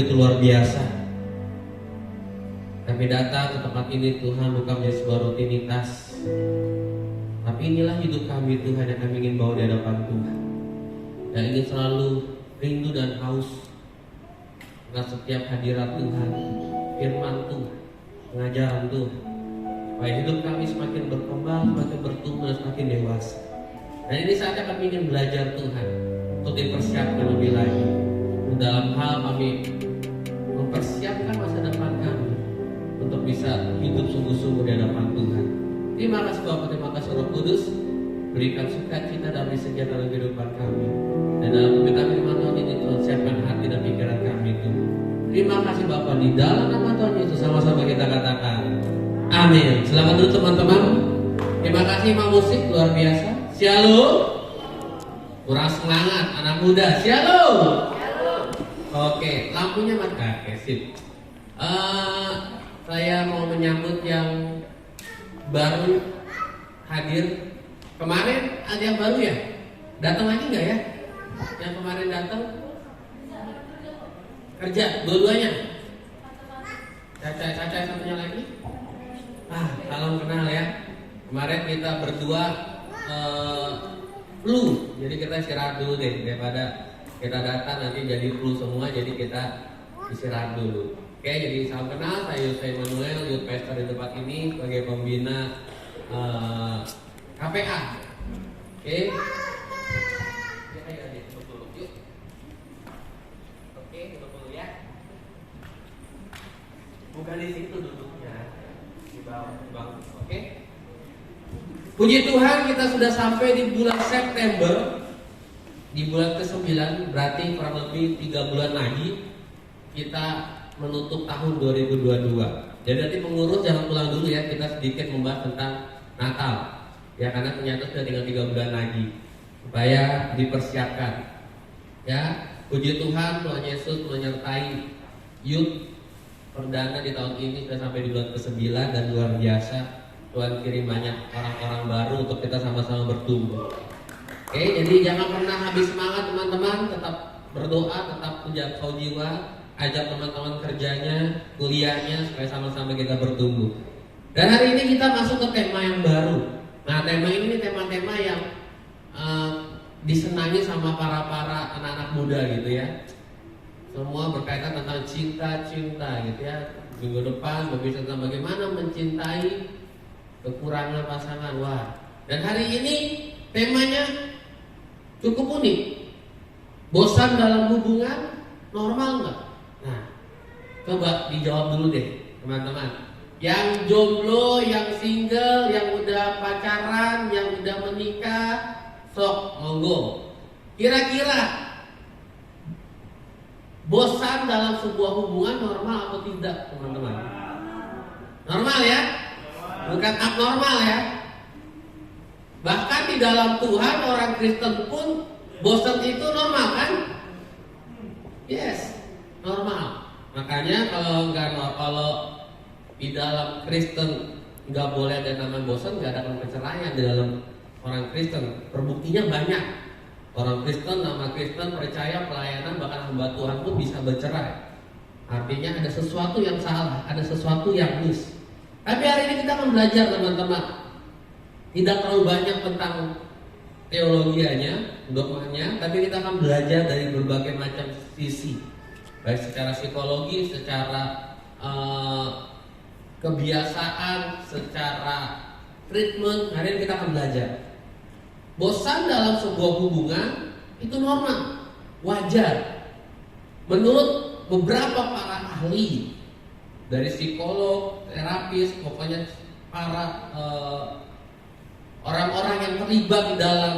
begitu luar biasa. Kami datang ke tempat ini Tuhan bukan menjadi sebuah rutinitas, tapi inilah hidup kami Tuhan yang kami ingin bawa di hadapan Tuhan. Dan ingin selalu rindu dan haus dengan setiap hadirat Tuhan, firman Tuhan, pengajaran Tuhan, supaya hidup kami semakin berkembang, semakin bertumbuh dan semakin dewasa. Dan ini saatnya kami ingin belajar Tuhan untuk dipersiapkan lebih lagi dalam hal kami mempersiapkan masa depan kami untuk bisa hidup sungguh-sungguh di hadapan Tuhan. Terima kasih Bapak, terima kasih Roh Kudus, berikan sukacita dan kesejahteraan dalam kehidupan kami. Dan dalam pemberitaan firman Tuhan ini Tuhan, siapkan hati dan pikiran kami Tuhan. Terima kasih Bapak, di dalam nama Tuhan Yesus sama-sama kita katakan amin. Selamat dulu teman-teman. Terima kasih Imam musik luar biasa. Shalom. Kurang semangat anak muda. Shalom. Oke, lampunya mati. Oke, sip. Saya mau menyambut yang baru hadir. Kemarin ada yang baru ya? Datang lagi nggak ya? Yang kemarin datang kerja dua-duanya. Caca satunya lagi. Salam kenal ya. Kemarin kita berdua flu, jadi kita istirahat dulu deh daripada kita datang nanti jadi flu semua, jadi kita istirahat dulu. Oke, jadi salam kenal, saya Yusuf Emmanuel, youth pastor di tempat ini sebagai pembina KPA. Oke. Oke, duduk dulu ya. Bukan di situ duduknya, di bawah bangku. Oke. Puji Tuhan, kita sudah sampai di bulan September. Di bulan ke-9, berarti kurang lebih 3 bulan lagi kita menutup tahun 2022. Jadi nanti pengurus jangan pulang dulu ya, kita sedikit membahas tentang Natal. Ya, karena ternyata sudah tinggal 3 bulan lagi supaya dipersiapkan. Ya, puji Tuhan, Tuhan Yesus menyertai youth perdana di tahun ini sudah sampai di bulan ke-9 dan luar biasa. Tuhan kirim banyak orang-orang baru untuk kita sama-sama bertumbuh. Oke, jadi jangan pernah habis semangat teman-teman, tetap berdoa, tetap menjaga jiwa, ajak teman-teman kerjanya, kuliahnya supaya sama-sama kita bertumbuh. Dan hari ini kita masuk ke tema yang baru. Nah, tema ini tema-tema yang disenangi sama para anak-anak muda gitu ya. Semua berkaitan tentang cinta-cinta gitu ya. Minggu depan berbicara tentang bagaimana mencintai kekurangan pasangan. Wah. Dan hari ini temanya cukup unik. Bosan dalam hubungan normal nggak? Nah, coba dijawab dulu deh teman-teman. Yang jomblo, yang single, yang udah pacaran, yang udah menikah, sok monggo. Kira-kira bosan dalam sebuah hubungan normal atau tidak teman-teman? Normal ya? Bukan abnormal ya. Bahkan di dalam Tuhan orang Kristen pun bosan itu normal kan? Yes, normal. Makanya kalau di dalam Kristen nggak boleh ada nama bosan, nggak ada perceraian di dalam orang Kristen. Perbuktinya banyak. Orang Kristen, nama Kristen, percaya pelayanan bahkan hamba Tuhan pun bisa bercerai. Artinya ada sesuatu yang salah, ada sesuatu yang miss. Tapi hari ini kita akan belajar teman-teman. Tidak terlalu banyak tentang teologianya, dogmanya, tapi kita akan belajar dari berbagai macam sisi, baik secara psikologi, secara kebiasaan, secara treatment. Hari ini kita akan belajar. Bosan dalam sebuah hubungan itu normal, wajar. Menurut beberapa para ahli dari psikolog, terapis, pokoknya para orang-orang yang terlibat di dalam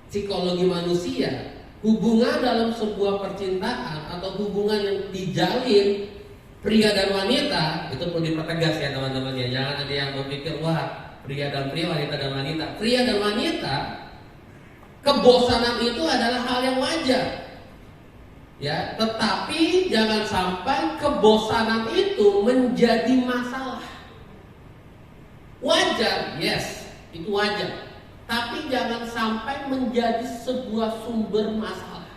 psikologi manusia, hubungan dalam sebuah percintaan atau hubungan yang dijalin pria dan wanita itu perlu dipertegas ya teman-teman ya. Jangan ada yang berpikir wah pria dan pria, wanita dan wanita. Pria dan wanita, kebosanan itu adalah hal yang wajar. Ya, tetapi jangan sampai kebosanan itu menjadi masalah. Wajar, yes, itu wajar. Tapi jangan sampai menjadi sebuah sumber masalah.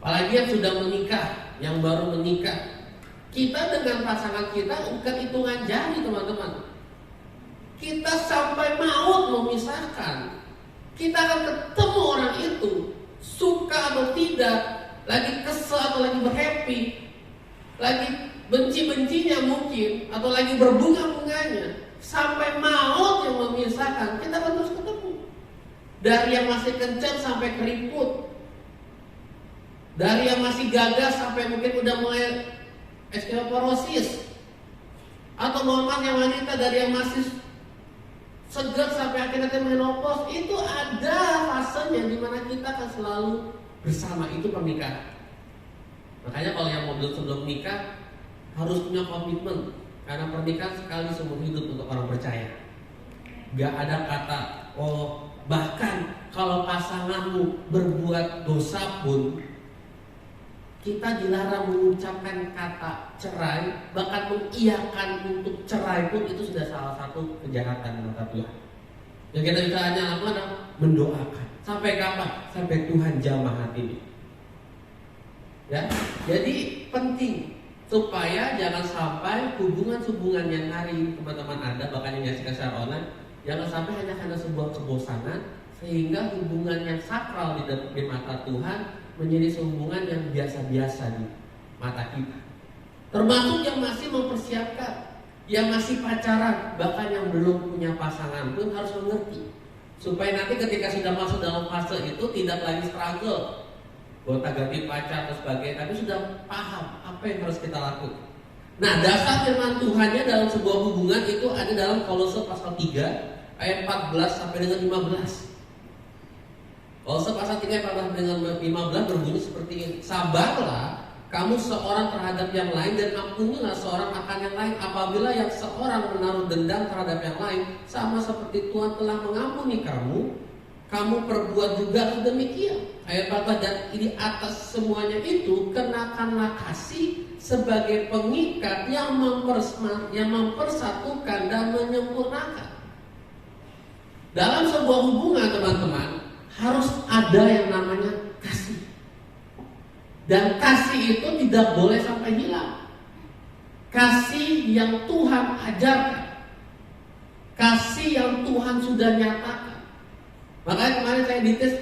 Apalagi yang sudah menikah, yang baru menikah. Kita dengan pasangan kita bukan hitungan jari, teman-teman. Kita sampai maut memisahkan. Kita akan ketemu orang itu, suka atau tidak, lagi kesel atau lagi berhappy, lagi benci-bencinya mungkin, atau lagi berbunga-bunganya. Sampai maut yang memisahkan, kita akan terus ketemu. Dari yang masih kencang sampai keriput, dari yang masih gagas sampai mungkin udah mulai osteoporosis, atau mohon maaf yang wanita dari yang masih segar sampai akhirnya menopause. Itu ada fasenya di mana kita akan selalu bersama. Itu pernikahan. Makanya kalau yang mau sebelum nikah harus punya komitmen, karena pernikahan sekali seumur hidup untuk orang percaya. Gak ada kata bahkan kalau pasanganmu berbuat dosa pun, kita dilarang mengucapkan kata cerai, bahkan mengiyakan untuk cerai pun itu sudah salah satu kejahatan mata Tuhan. Yang kita bisa hanya lakukan mendoakan. Sampai kapan? Sampai Tuhan jamah hati. Ya, jadi penting supaya jangan sampai hubungan-hubungan yang hari ini teman-teman ada, bahkan yang nyaksikan secara online, jangan sampai hanya karena sebuah kebosanan sehingga hubungan yang sakral di mata Tuhan menjadi hubungan yang biasa-biasa di mata kita. Termasuk yang masih mempersiapkan, yang masih pacaran, bahkan yang belum punya pasangan pun harus mengerti, supaya nanti ketika sudah masuk dalam fase itu tidak lagi struggle, gonta-ganti pacar atau sebagainya, tapi sudah paham apa yang harus kita lakukan. Nah, dasar firman Tuhannya dalam sebuah hubungan itu ada dalam Kolose pasal 3 ayat 14 sampai dengan 15. Kolose pasal 3 ayat 14 dengan 15 berbunyi seperti ini. Sabarlah kamu seorang terhadap yang lain, dan ampunilah seorang akan yang lain. Apabila yang seorang menaruh dendam terhadap yang lain, sama seperti Tuhan telah mengampuni kamu, kamu perbuat juga demikian. Ayat 14, dan di atas semuanya itu kenakanlah kasih sebagai pengikat yang mempersatukan dan menyempurnakan. Dalam sebuah hubungan, teman-teman, harus ada yang namanya kasih. Dan kasih itu tidak boleh sampai hilang. Kasih yang Tuhan ajarkan, kasih yang Tuhan sudah nyatakan. Makanya kemarin saya dites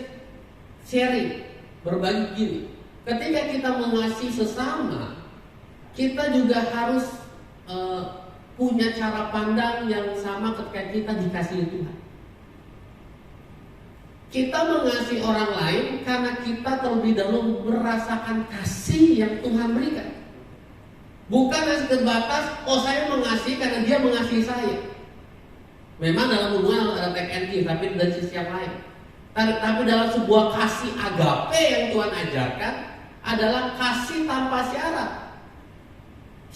sharing, berbagi gini. Ketika kita mengasihi sesama, kita juga harus punya cara pandang yang sama ketika kita dikasihi Tuhan. Kita mengasihi orang lain karena kita terlebih dahulu merasakan kasih yang Tuhan berikan. Bukan hanya sebatas, saya mengasihi karena dia mengasihi saya. Memang dalam hubungan ada take and give, tapi dari sisi yang lain. Tapi dalam sebuah kasih agape yang Tuhan ajarkan adalah kasih tanpa syarat.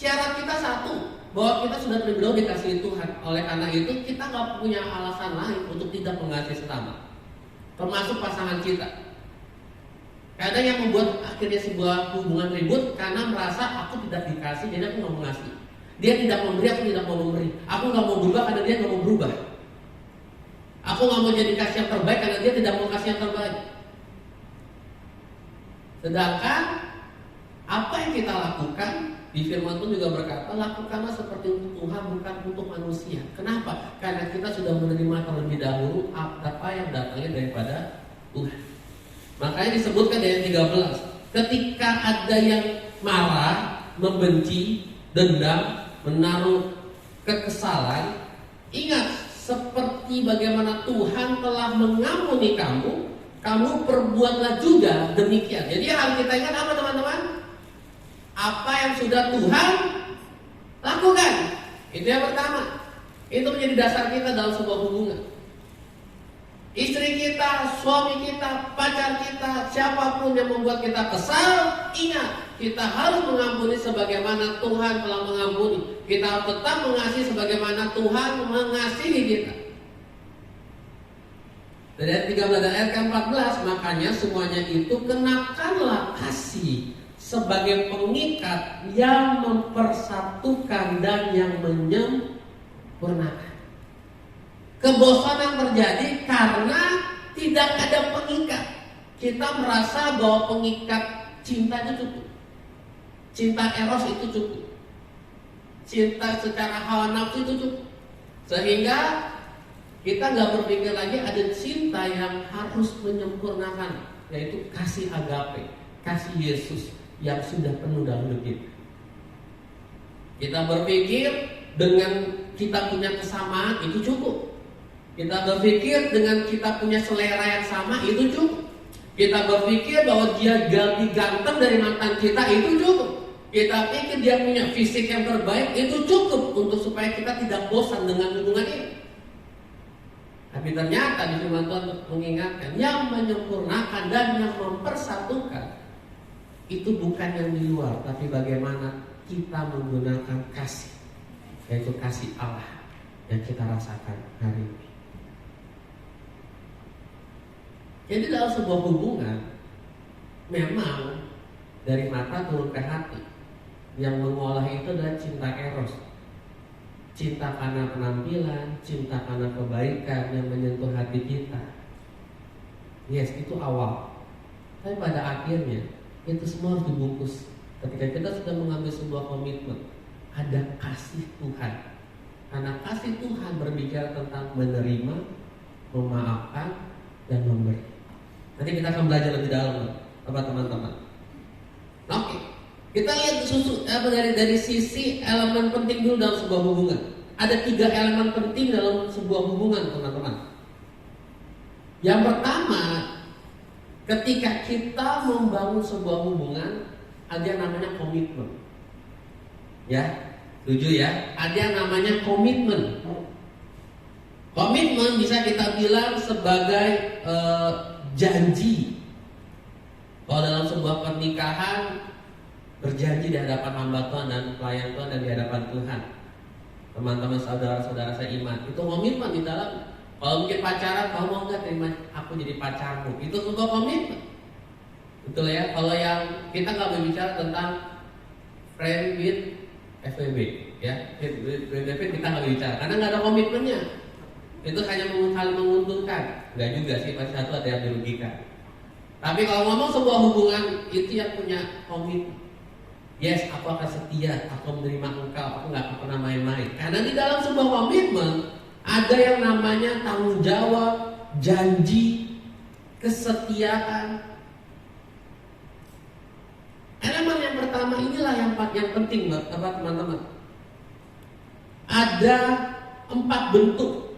Syarat kita satu, bahwa kita sudah terlebih dahulu dikasihi Tuhan. Oleh karena itu kita nggak punya alasan lain untuk tidak mengasihi sesama, termasuk pasangan kita. Kadang yang membuat akhirnya sebuah hubungan ribut karena merasa aku tidak dikasih, jadi aku nggak mau ngasih. Dia tidak memberi, aku tidak mau memberi. Aku nggak mau berubah karena dia nggak mau berubah. Aku nggak mau jadi kasih yang terbaik karena dia tidak mau kasih yang terbaik. Sedangkan apa yang kita lakukan di firman Tuhan juga berkata, lakukanlah seperti untuk Tuhan, bukan untuk manusia. Kenapa? Karena kita sudah menerima terlebih dahulu apa yang datangnya daripada Tuhan. Makanya disebutkan di ayat 13, ketika ada yang marah, membenci, dendam, menaruh kekesalan, ingat seperti bagaimana Tuhan telah mengampuni kamu, kamu perbuatlah juga demikian. Jadi hal kita ingat apa, teman-teman? Apa yang sudah Tuhan lakukan. Itu yang pertama. Itu menjadi dasar kita dalam sebuah hubungan. Istri kita, suami kita, pacar kita, siapapun yang membuat kita kesal, ingat, kita harus mengampuni sebagaimana Tuhan telah mengampuni. Kita harus tetap mengasihi sebagaimana Tuhan mengasihi kita. Dari ayat 13 dan ayat 14, makanya semuanya itu kenakanlah kasih sebagai pengikat yang mempersatukan dan yang menyempurnakan. Kebosanan terjadi karena tidak ada pengikat. Kita merasa bahwa pengikat cinta itu cukup. Cinta eros itu cukup. Cinta secara hawa nafsu itu cukup. Sehingga kita nggak berpikir lagi ada cinta yang harus menyempurnakan, yaitu kasih agape, kasih Yesus yang sudah penuh dalam hidup kita. Kita berpikir dengan kita punya kesamaan itu cukup. Kita berpikir dengan kita punya selera yang sama itu cukup. Kita berpikir bahwa dia lebih ganteng dari mantan kita itu cukup. Kita pikir dia punya fisik yang terbaik itu cukup untuk supaya kita tidak bosan dengan hubungan ini. Tapi ternyata di firman Tuhan mengingatkan yang menyempurnakan dan yang mempersatukan itu bukan yang di luar, tapi bagaimana kita menggunakan kasih, yaitu kasih Allah yang kita rasakan hari ini. Jadi dalam sebuah hubungan memang dari mata turun ke hati. Yang mengolah itu adalah cinta eros, cinta karena penampilan, cinta karena kebaikan yang menyentuh hati kita. Yes, itu awal. Tapi pada akhirnya itu semua harus dibungkus ketika kita sudah mengambil sebuah komitmen. Ada kasih Tuhan. Karena kasih Tuhan berbicara tentang menerima, memaafkan, dan memberi. Nanti kita akan belajar lebih dalam, teman-teman. Oke, kita lihat dari sisi elemen penting dulu dalam sebuah hubungan. Ada 3 elemen penting dalam sebuah hubungan, teman-teman. Yang pertama, ketika kita membangun sebuah hubungan, ada yang namanya komitmen. Ya, setuju ya? Ada yang namanya komitmen. Komitmen bisa kita bilang sebagai janji. Kalau dalam sebuah pernikahan, berjanji di hadapan hamba Tuhan dan pelayan Tuhan dan di hadapan Tuhan. Teman-teman saudara-saudara saya iman, itu komitmen di dalam. Kalau mungkin pacaran, kamu mau nggak terima aku jadi pacarmu? Itu sebuah komitmen. Betul ya. Kalau yang kita nggak berbicara tentang friend with FWB, ya, friend kita nggak berbicara karena nggak ada komitmennya. Itu hanya saling menguntungkan. Nggak juga sih, pasti satu ada yang dirugikan. Tapi kalau ngomong sebuah hubungan itu yang punya komitmen. Yes, aku akan setia, aku menerima engkau, aku nggak akan pernah main-main. Karena di dalam sebuah komitmen ada yang namanya tanggung jawab, janji, kesetiaan. Elemen yang pertama inilah yang penting, teman-teman. Ada 4 bentuk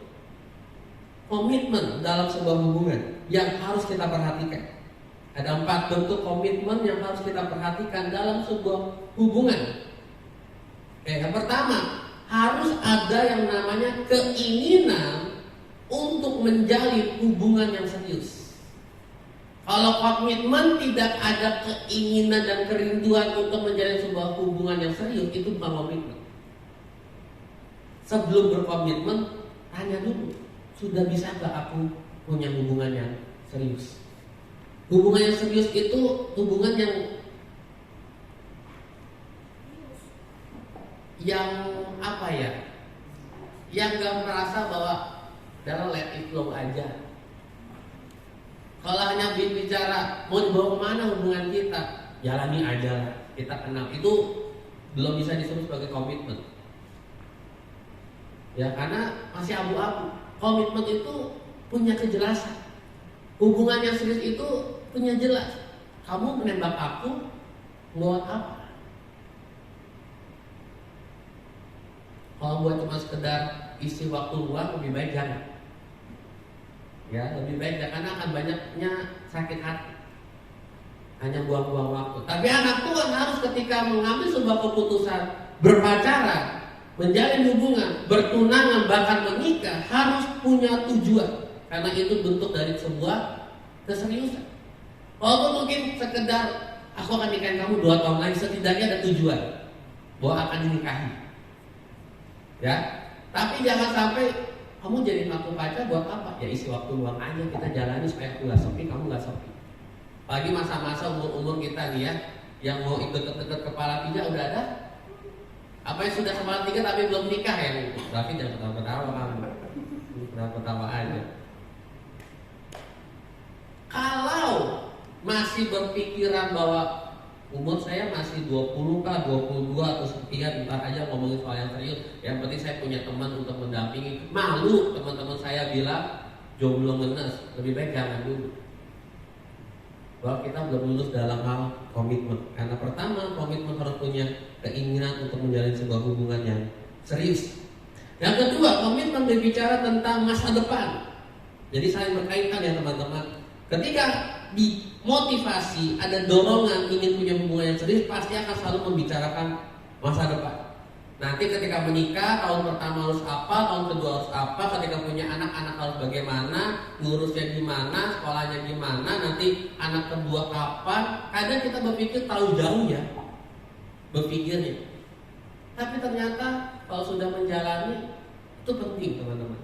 komitmen dalam sebuah hubungan yang harus kita perhatikan. Ada 4 bentuk komitmen yang harus kita perhatikan dalam sebuah hubungan. Oke, yang pertama, harus ada yang namanya keinginan untuk menjalin hubungan yang serius. Kalau komitmen tidak ada keinginan dan kerinduan untuk menjalin sebuah hubungan yang serius, itu bukan komitmen. Sebelum berkomitmen, tanya dulu, sudah bisa gak aku punya hubungan yang serius? Hubungan yang serius itu hubungan yang apa ya? Yang gak merasa bahwa dalam let it flow aja. Kalau hanya bicara mau dibawa kemana hubungan kita, jalani aja lah, kita kenal. Itu belum bisa disebut sebagai komitmen. Ya, karena masih abu-abu. Komitmen itu punya kejelasan. Hubungan yang serius itu punya jelas. Kamu menembak aku buat apa? Kalau buat cuma sekedar isi waktu luang, lebih baik jangan. Ya, lebih baik jangan, karena akan banyaknya sakit hati. Hanya buang-buang waktu. Tapi anak Tuhan harus ketika mengambil sebuah keputusan berpacaran, menjalin hubungan, bertunangan, bahkan menikah, harus punya tujuan. Karena itu bentuk dari sebuah keseriusan. Walaupun mungkin sekedar aku akan nikahin kamu 2 tahun lagi, setidaknya ada tujuan bahwa akan dinikahi. Ya, tapi jangan sampai kamu jadi aku pacar buat apa? Ya isi waktu luang aja, kita jalani supaya aku gak sepi, kamu gak sepi. Apalagi masa-masa umur kita nih ya, yang mau ikut deket kepala 3 udah ada. Apa yang sudah kepala 3 tapi belum nikah ya? Berarti jangan ketawa-ketawa kamu. Ketawa-ketawa aja. Kalau masih berpikiran bahwa Umur saya masih 20 kah, 22 atau sekian, ntar aja ngomongin soal yang serius. Yang penting saya punya teman untuk mendampingi. Malu teman-teman saya bilang jomblo ngenes, lebih baik jangan dulu. Bahwa kita belum lulus dalam hal komitmen. Karena pertama, komitmen harus punya keinginan untuk menjalin sebuah hubungan yang serius. Yang kedua, komitmen berbicara tentang masa depan. Jadi saling berkaitan ya teman-teman. Ketika dimotivasi, ada dorongan ingin punya hubungan yang serius, pasti akan selalu membicarakan masa depan. Nanti ketika menikah, tahun pertama harus apa, tahun kedua harus apa, ketika punya anak harus bagaimana, ngurusnya gimana, sekolahnya gimana, nanti anak kedua kapan. Kadang kita berpikir terlalu jauh ya, berpikirnya. Tapi ternyata kalau sudah menjalani, itu penting teman-teman.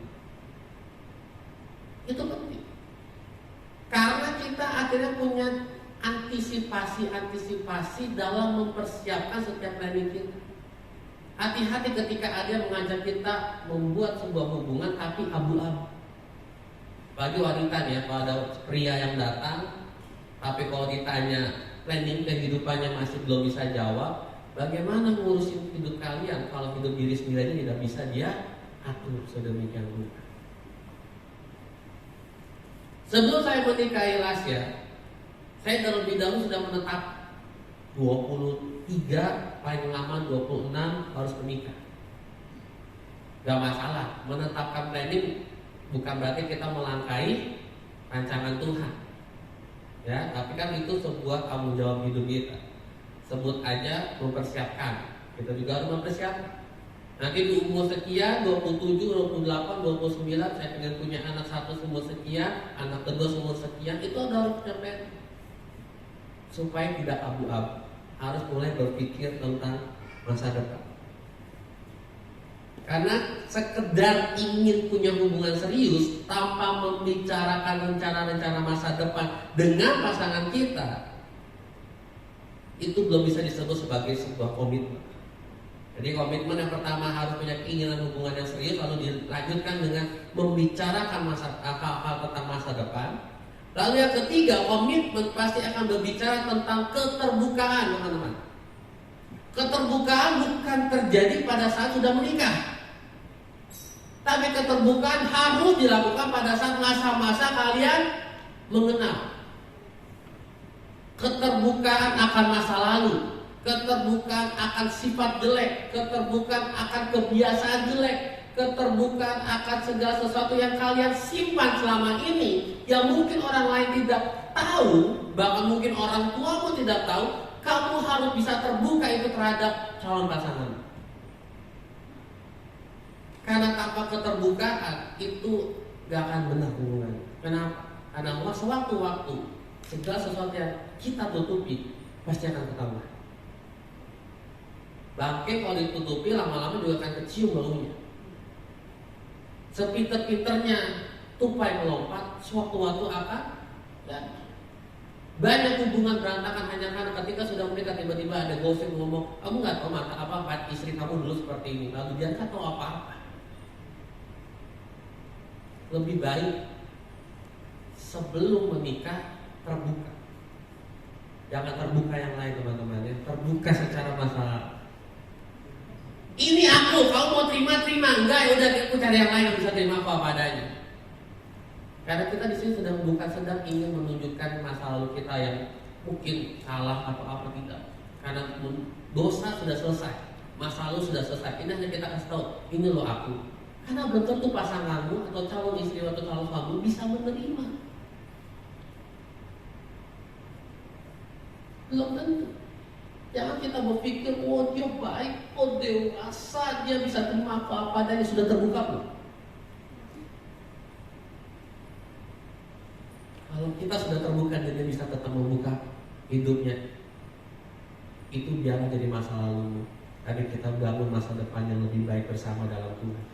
Itu penting. Karena kita akhirnya punya antisipasi dalam mempersiapkan setiap planning kita. Hati-hati ketika ada yang mengajak kita membuat sebuah hubungan tapi abu-abu. Bagi wanita ya, kalau ada pria yang datang, tapi kalau ditanya planning kehidupannya masih belum bisa jawab, bagaimana ngurusin hidup kalian kalau hidup diri sendiri aja tidak bisa dia atur sedemikian rupa. Sebelum saya menikahi Lasya, saya terlebih dahulu sudah menetap 23, paling lama 26 harus menikah. Gak masalah, menetapkan planning bukan berarti kita melangkahi rancangan Tuhan. Ya, tapi kan itu sebuah tanggung jawab hidup kita. Sebut aja mempersiapkan. Kita juga harus mempersiapkan. Nanti di umur sekian, 27, 28, 29, saya pengen punya anak satu umur sekian, anak kedua umur sekian, itu harus sampai supaya tidak abu-abu. Harus mulai berpikir tentang masa depan. Karena sekedar ingin punya hubungan serius tanpa membicarakan rencana-rencana masa depan dengan pasangan kita, itu belum bisa disebut sebagai sebuah komitmen. Jadi komitmen yang pertama harus punya keinginan hubungan yang serius, lalu dilanjutkan dengan membicarakan hal-hal tentang masa depan. Lalu yang ketiga, komitmen pasti akan berbicara tentang keterbukaan, teman-teman. Keterbukaan bukan terjadi pada saat sudah menikah, tapi keterbukaan harus dilakukan pada saat masa-masa kalian mengenal. Keterbukaan akan masa lalu, keterbukaan akan sifat jelek, keterbukaan akan kebiasaan jelek, keterbukaan akan segala sesuatu yang kalian simpan selama ini, yang mungkin orang lain tidak tahu, bahkan mungkin orang tua pun tidak tahu. Kamu harus bisa terbuka itu terhadap calon pasangan. Karena tanpa keterbukaan itu gak akan benar hubungan. Kenapa? Karena sewaktu-waktu segala sesuatu yang kita tutupi pasti akan ketahuan. Bangke kalau ditutupi lama-lama juga akan kecium baunya. Sepinter-pinternya tupai melompat, sewaktu-waktu akan ya. Banyak hubungan berantakan hanya karena ketika sudah menikah tiba-tiba ada gosip ngomong, kamu nggak tahu mata apa istri kamu dulu seperti ini, lalu dia nggak tahu apa-apa. Lebih baik sebelum menikah terbuka. Jangan terbuka yang lain teman-teman ya, terbuka secara masalah. Ini aku, kamu mau terima enggak? Ya udah aku cari yang lain yang bisa terima aku apa adanya. Karena kita di sini sedang ingin menunjukkan masa lalu kita yang mungkin salah atau apa tidak. Karena dosa sudah selesai, masa lalu sudah selesai. Ini hanya kita kasih tahu, ini loh aku. Karena belum tentu pasanganmu atau calon istri atau calon suami bisa menerima. Belum tentu. Jangan kita berpikir, oh dia baik, oh dewasa, dia bisa terima apa-apa dan sudah terbuka belum? Kalau kita sudah terbuka dan dia bisa tetap membuka hidupnya, itu biarlah jadi masa lalu. Tapi kita bangun masa depan yang lebih baik bersama dalam Tuhan.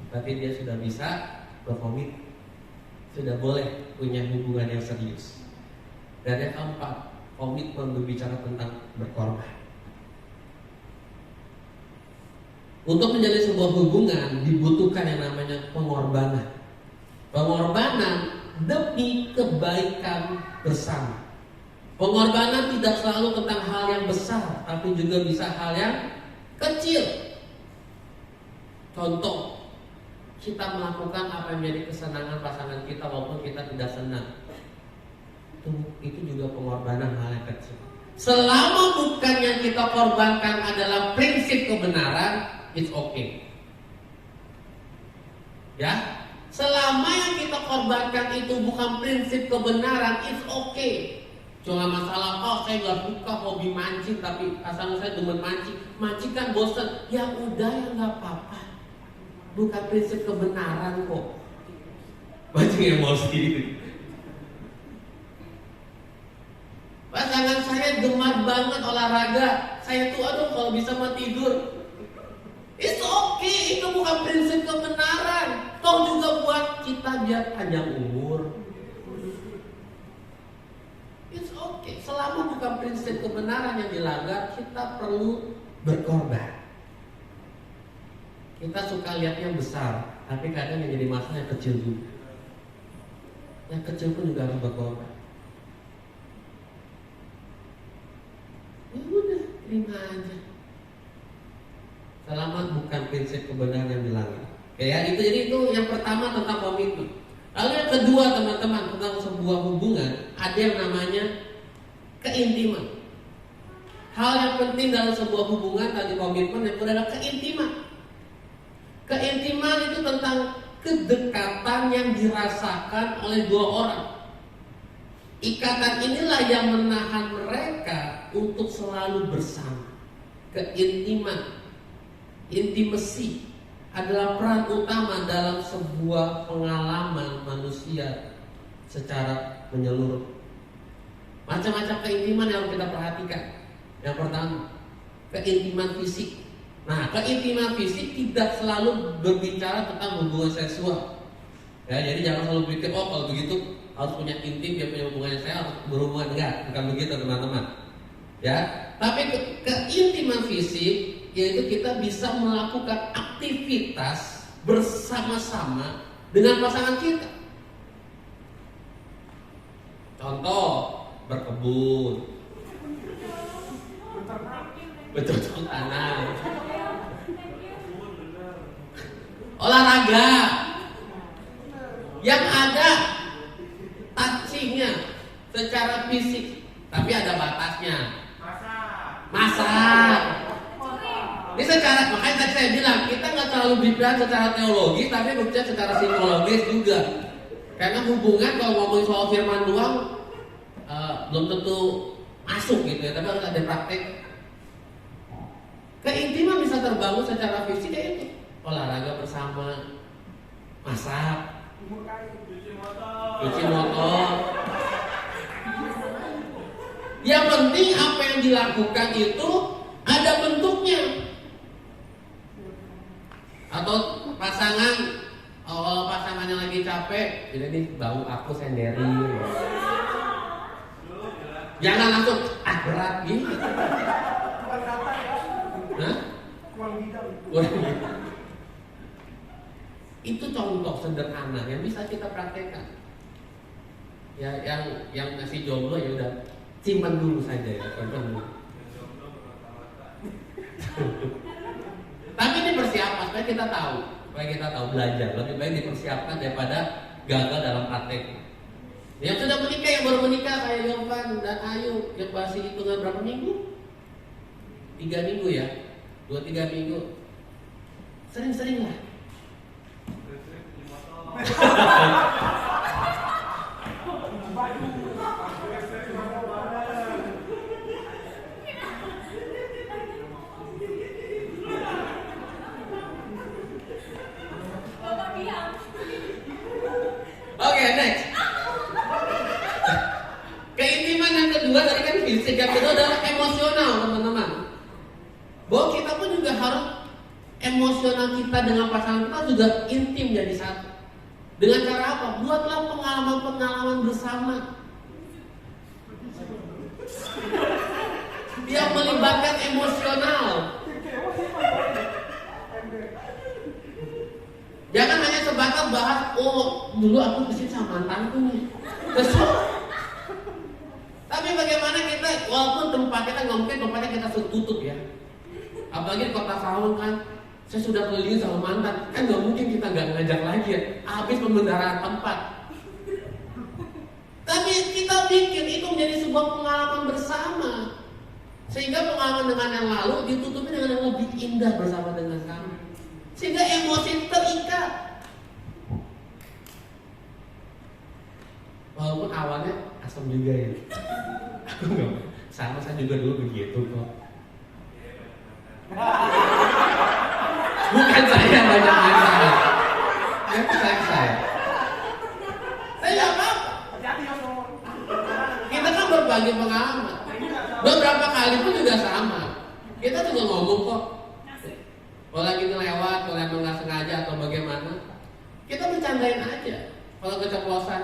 Tapi dia sudah bisa berkomit, sudah boleh punya hubungan yang serius. Dan yang keempat, komitmen berbicara tentang berkorban. Untuk menjalin sebuah hubungan dibutuhkan yang namanya pengorbanan. Pengorbanan demi kebaikan bersama. Pengorbanan tidak selalu tentang hal yang besar, tapi juga bisa hal yang kecil. Contoh, kita melakukan apa yang menjadi kesenangan pasangan kita walaupun kita tidak senang. Itu juga pengorbanan hal yang kecil. Selama bukan yang kita korbankan adalah prinsip kebenaran, it's okay. Ya, selama yang kita korbankan itu bukan prinsip kebenaran, it's okay. Cuma masalah, saya nggak suka hobi mancing, tapi pasangan saya demen mancing. Mancing kan bosan. Ya udah, ya nggak apa-apa. Bukan prinsip kebenaran kok. Mancing emosi. Pasangan saya gemar banget olahraga. Saya tuh kalau bisa mah tidur. It's okay, itu bukan prinsip kebenaran. Toh juga buat kita biar panjang umur. It's okay, selama bukan prinsip kebenaran yang dilanggar, kita perlu berkorban. Kita suka lihat yang besar, tapi kadang yang jadi masalah yang kecil juga. Yang kecil pun juga harus berkorban. Ya udah, terima aja. Selama bukan prinsip kebenaran yang dilanggar. Ya, jadi itu yang pertama tentang komitmen. Lalu yang kedua teman-teman, tentang sebuah hubungan, ada yang namanya keintiman. Hal yang penting dalam sebuah hubungan tadi komitmen, yang kedua adalah keintiman. Keintiman itu tentang kedekatan yang dirasakan oleh dua orang. Ikatan inilah yang menahan mereka untuk selalu bersama. Keintiman, intimacy adalah peran utama dalam sebuah pengalaman manusia secara menyeluruh. Macam-macam keintiman yang harus kita perhatikan. Yang pertama, keintiman fisik. Nah, keintiman fisik tidak selalu berbicara tentang hubungan seksual. Ya, jadi jangan selalu pikir, kalau begitu harus punya intim, dia punya hubungan saya harus berhubungan. Enggak, bukan begitu teman-teman. Ya, tapi keintiman fisik yaitu kita bisa melakukan aktivitas bersama-sama dengan pasangan kita. Contoh, berkebun, bercocok tanam, olahraga, yang ada touchingnya secara fisik, tapi ada batasnya. Masak. Ini makanya tadi saya bilang kita nggak terlalu bicara secara teologis, tapi berbicara secara psikologis juga. Karena hubungan kalau ngomongin soal firman doang belum tentu masuk gitu ya, tapi harus ada praktek. Keintiman bisa terbangun secara fisik ya itu, olahraga bersama, masak, cuci motor. Yang penting apa yang dilakukan itu ada bentuknya. Atau kalau pasangannya lagi capek, jadi nih bau aku senderin. Jangan langsung berat gitu. Hah? Itu contoh sederhana yang bisa kita praktekkan. Ya, yang masih jomblo ya udah simpan dulu saja ya, simpan dulu. Tapi ini persiapan supaya kita tahu belajar. Lebih baik dipersiapkan daripada gagal dalam praktek. Yang sudah menikah, yang baru menikah kayak Yovan dan Ayu, yang masih hitungan berapa minggu? 3 minggu ya, 2-3 minggu. Sering-sering lah. Oke, next. Keintiman yang kedua tadi kan fisik, yang kedua adalah emosional, teman-teman. Bahwa kita pun juga harus emosional kita dengan pasangan kita juga intim jadi satu. Dengan cara apa? Buatlah pengalaman-pengalaman bersama yang melibatkan emosional. Jangan hanya sebatas bahas, dulu aku kesini sama mantanku nih. Tapi bagaimana kita walaupun tempatnya kan nggak mungkin tempatnya kita tutup ya. Apalagi di kota Saung kan, saya sudah keliling sama mantan, kan nggak mungkin kita nggak ngajak lagi ya. Habis pembendaraan tempat. Tapi kita bikin itu menjadi sebuah pengalaman bersama, sehingga pengalaman dengan yang lalu ditutupi dengan yang lebih indah bersama dengan kami, sehingga emosi terikat. Walaupun awalnya asam juga ya. Aku nggak sama, saya juga dulu begitu kok. Bukan saya banyak masalah. Ya saya. Saya nggak apa-apa. Kita kan berbagi pengalaman. Beberapa kali pun juga sama. Kita juga ngomong kok. Kalau lagi ngelewat, kalau emang nggak sengaja atau bagaimana, kita bercandain aja. Kalau keceplosan,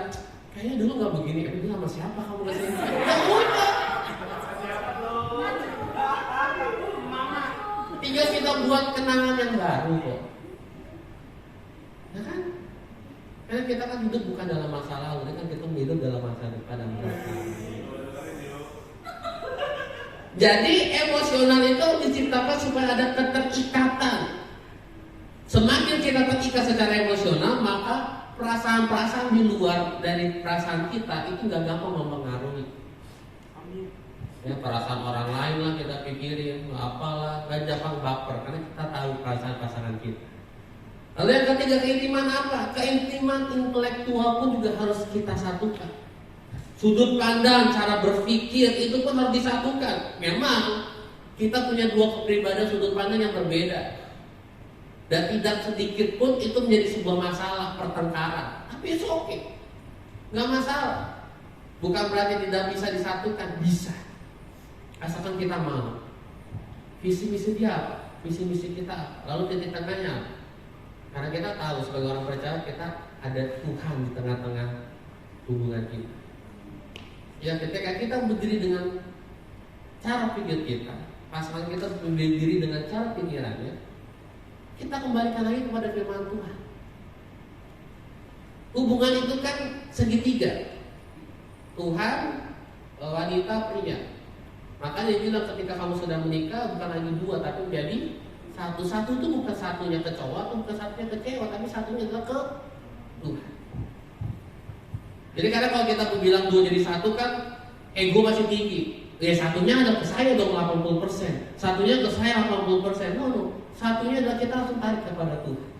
kayaknya dulu nggak begini. Ini sama siapa kamu kesini? Ya udah. Tinggal kita buat kenangan yang baru kok. Ya kan? Karena kita kan hidup bukan dalam masa lalu, kan kita hidup dalam masa depan dan belakang. Jadi emosional itu diciptakan supaya ada keterikatan. Semakin kita terikat secara emosional, maka perasaan-perasaan di luar dari perasaan kita itu gak gampang mempengaruhi. Ya, perasaan orang lain lah kita pikirin, apalah, gak gampang baper karena kita tahu perasaan pasangan kita. Lalu yang ketiga, keintiman apa? Keintiman intelektual pun juga harus kita satukan. Sudut pandang, cara berpikir itu pun harus disatukan. Memang kita punya dua kepribadian sudut pandang yang berbeda, dan tidak sedikit pun itu menjadi sebuah masalah pertengkaran. Tapi itu oke, nggak masalah. Bukan berarti tidak bisa disatukan, bisa. Asalkan kita mau. Visi misi dia apa? Visi misi kita apa? Lalu titik tengahnya apa? Karena kita tahu sebagai orang percaya kita ada Tuhan di tengah-tengah hubungan kita. Ya, ketika kita berdiri dengan cara pikir kita, pasangan kita berdiri dengan cara pikirannya, kita kembalikan lagi kepada firman Tuhan. Hubungan itu kan segitiga, Tuhan, wanita, pria. Maka dia bilang ketika kamu sudah menikah bukan lagi dua tapi menjadi satu. Satu itu bukan satunya ke cowok, bukan satunya ke cewek, tapi satunya adalah ke Tuhan. Jadi karena kalau kita bilang dua jadi satu kan ego masih tinggi. Ya satunya ada ke saya dong 80%, satunya ke saya 80%. No. Satunya adalah kita langsung tarik kepada Tuhan.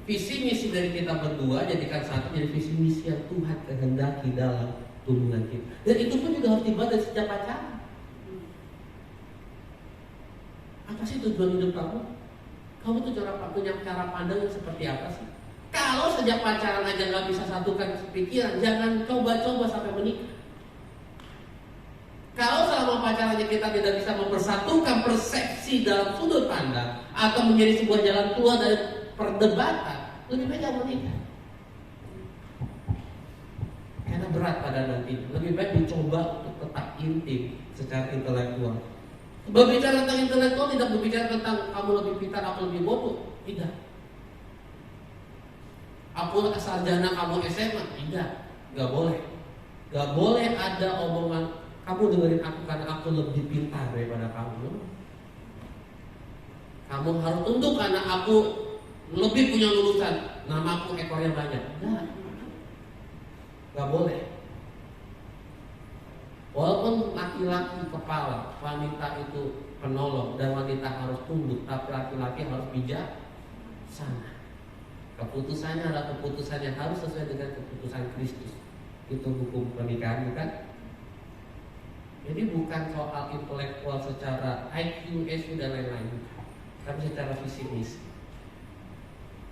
Visi misi dari kita berdua jadikan satu, jadi visi misi yang Tuhan kehendaki dalam hubungan kita. Dan itu pun juga harus dibahas dari sejak pacaran. Apa sih tujuan hidup kamu? Kamu tuh punya cara pandang yang seperti apa sih? Kalau sejak pacaran aja nggak bisa satukan pikiran, jangan coba-coba sampai menikah. Kalau selama pacarannya kita tidak bisa mempersatukan persepsi dalam sudut pandang atau menjadi sebuah jalan keluar dari perdebatan, lebih baik jangan menikah. Karena berat pada nanti. Lebih baik dicoba untuk tetap intim secara intelektual. Berbicara tentang intelektual tidak berbicara tentang kamu lebih pintar atau lebih bodoh, tidak. Aku sarjana, kamu SMA, tidak, nggak boleh. Nggak boleh ada omongan kamu dengerin aku karena aku lebih pintar daripada kamu. Kamu harus tunduk karena aku lebih punya lulusan, namaku ekornya banyak. Nggak boleh. Walaupun laki-laki kepala, wanita itu penolong dan wanita harus tunduk, tapi laki-laki harus bijaksana. Keputusannya adalah keputusan yang harus sesuai dengan keputusan Kristus. Itu hukum pernikahan, bukan? Jadi bukan soal intelektual secara IQ, SQ dan lain-lain, tapi secara visi misi.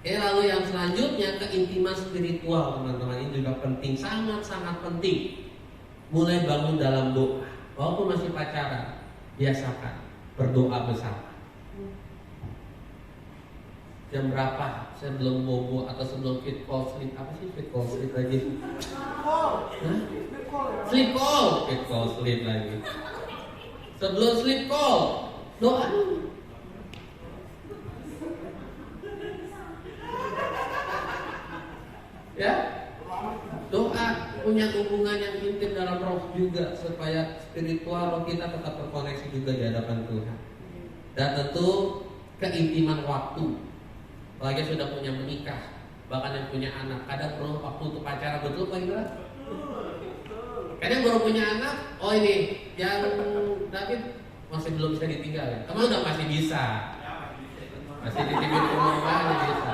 Lalu yang selanjutnya keintiman spiritual, teman-teman, ini juga penting, sangat-sangat penting. Mulai bangun dalam doa, walaupun masih pacaran, biasakan berdoa bersama. Jam berapa sebelum bobo atau sebelum fit call sleep? Apa sih fit call sleep lagi? Sleep call, fit call sleep lagi. Sebelum sleep call, doa dulu. Ya, doa. punya hubungan yang intim dalam roh juga, supaya spiritual roh kita tetap terkoneksi juga di hadapan Tuhan. Dan tentu keintiman waktu, apalagi sudah punya menikah, bahkan yang punya anak, kadang perlu waktu untuk pacaran, betul Pak Indra? Kadang baru punya anak, oh ini yang David masih belum bisa ditinggal ya. Kamu udah masih bisa, masih dititipin rumah masih bisa.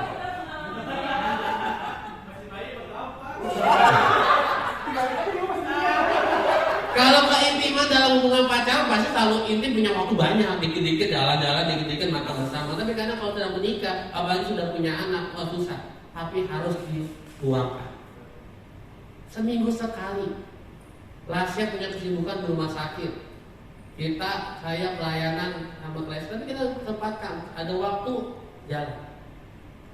Kalau keintiman dalam hubungan pacaran pasti selalu intim, punya waktu banyak, dikit-dikit jalan-jalan, dikit-dikit makan bersama. Tapi karena kalau sudah menikah, apalagi sudah punya anak, oh susah. Tapi harus diluangkan. Seminggu sekali. Lasya punya kesibukan di rumah sakit. Saya pelayanan sama klien, tapi kita sempatkan ada waktu jalan.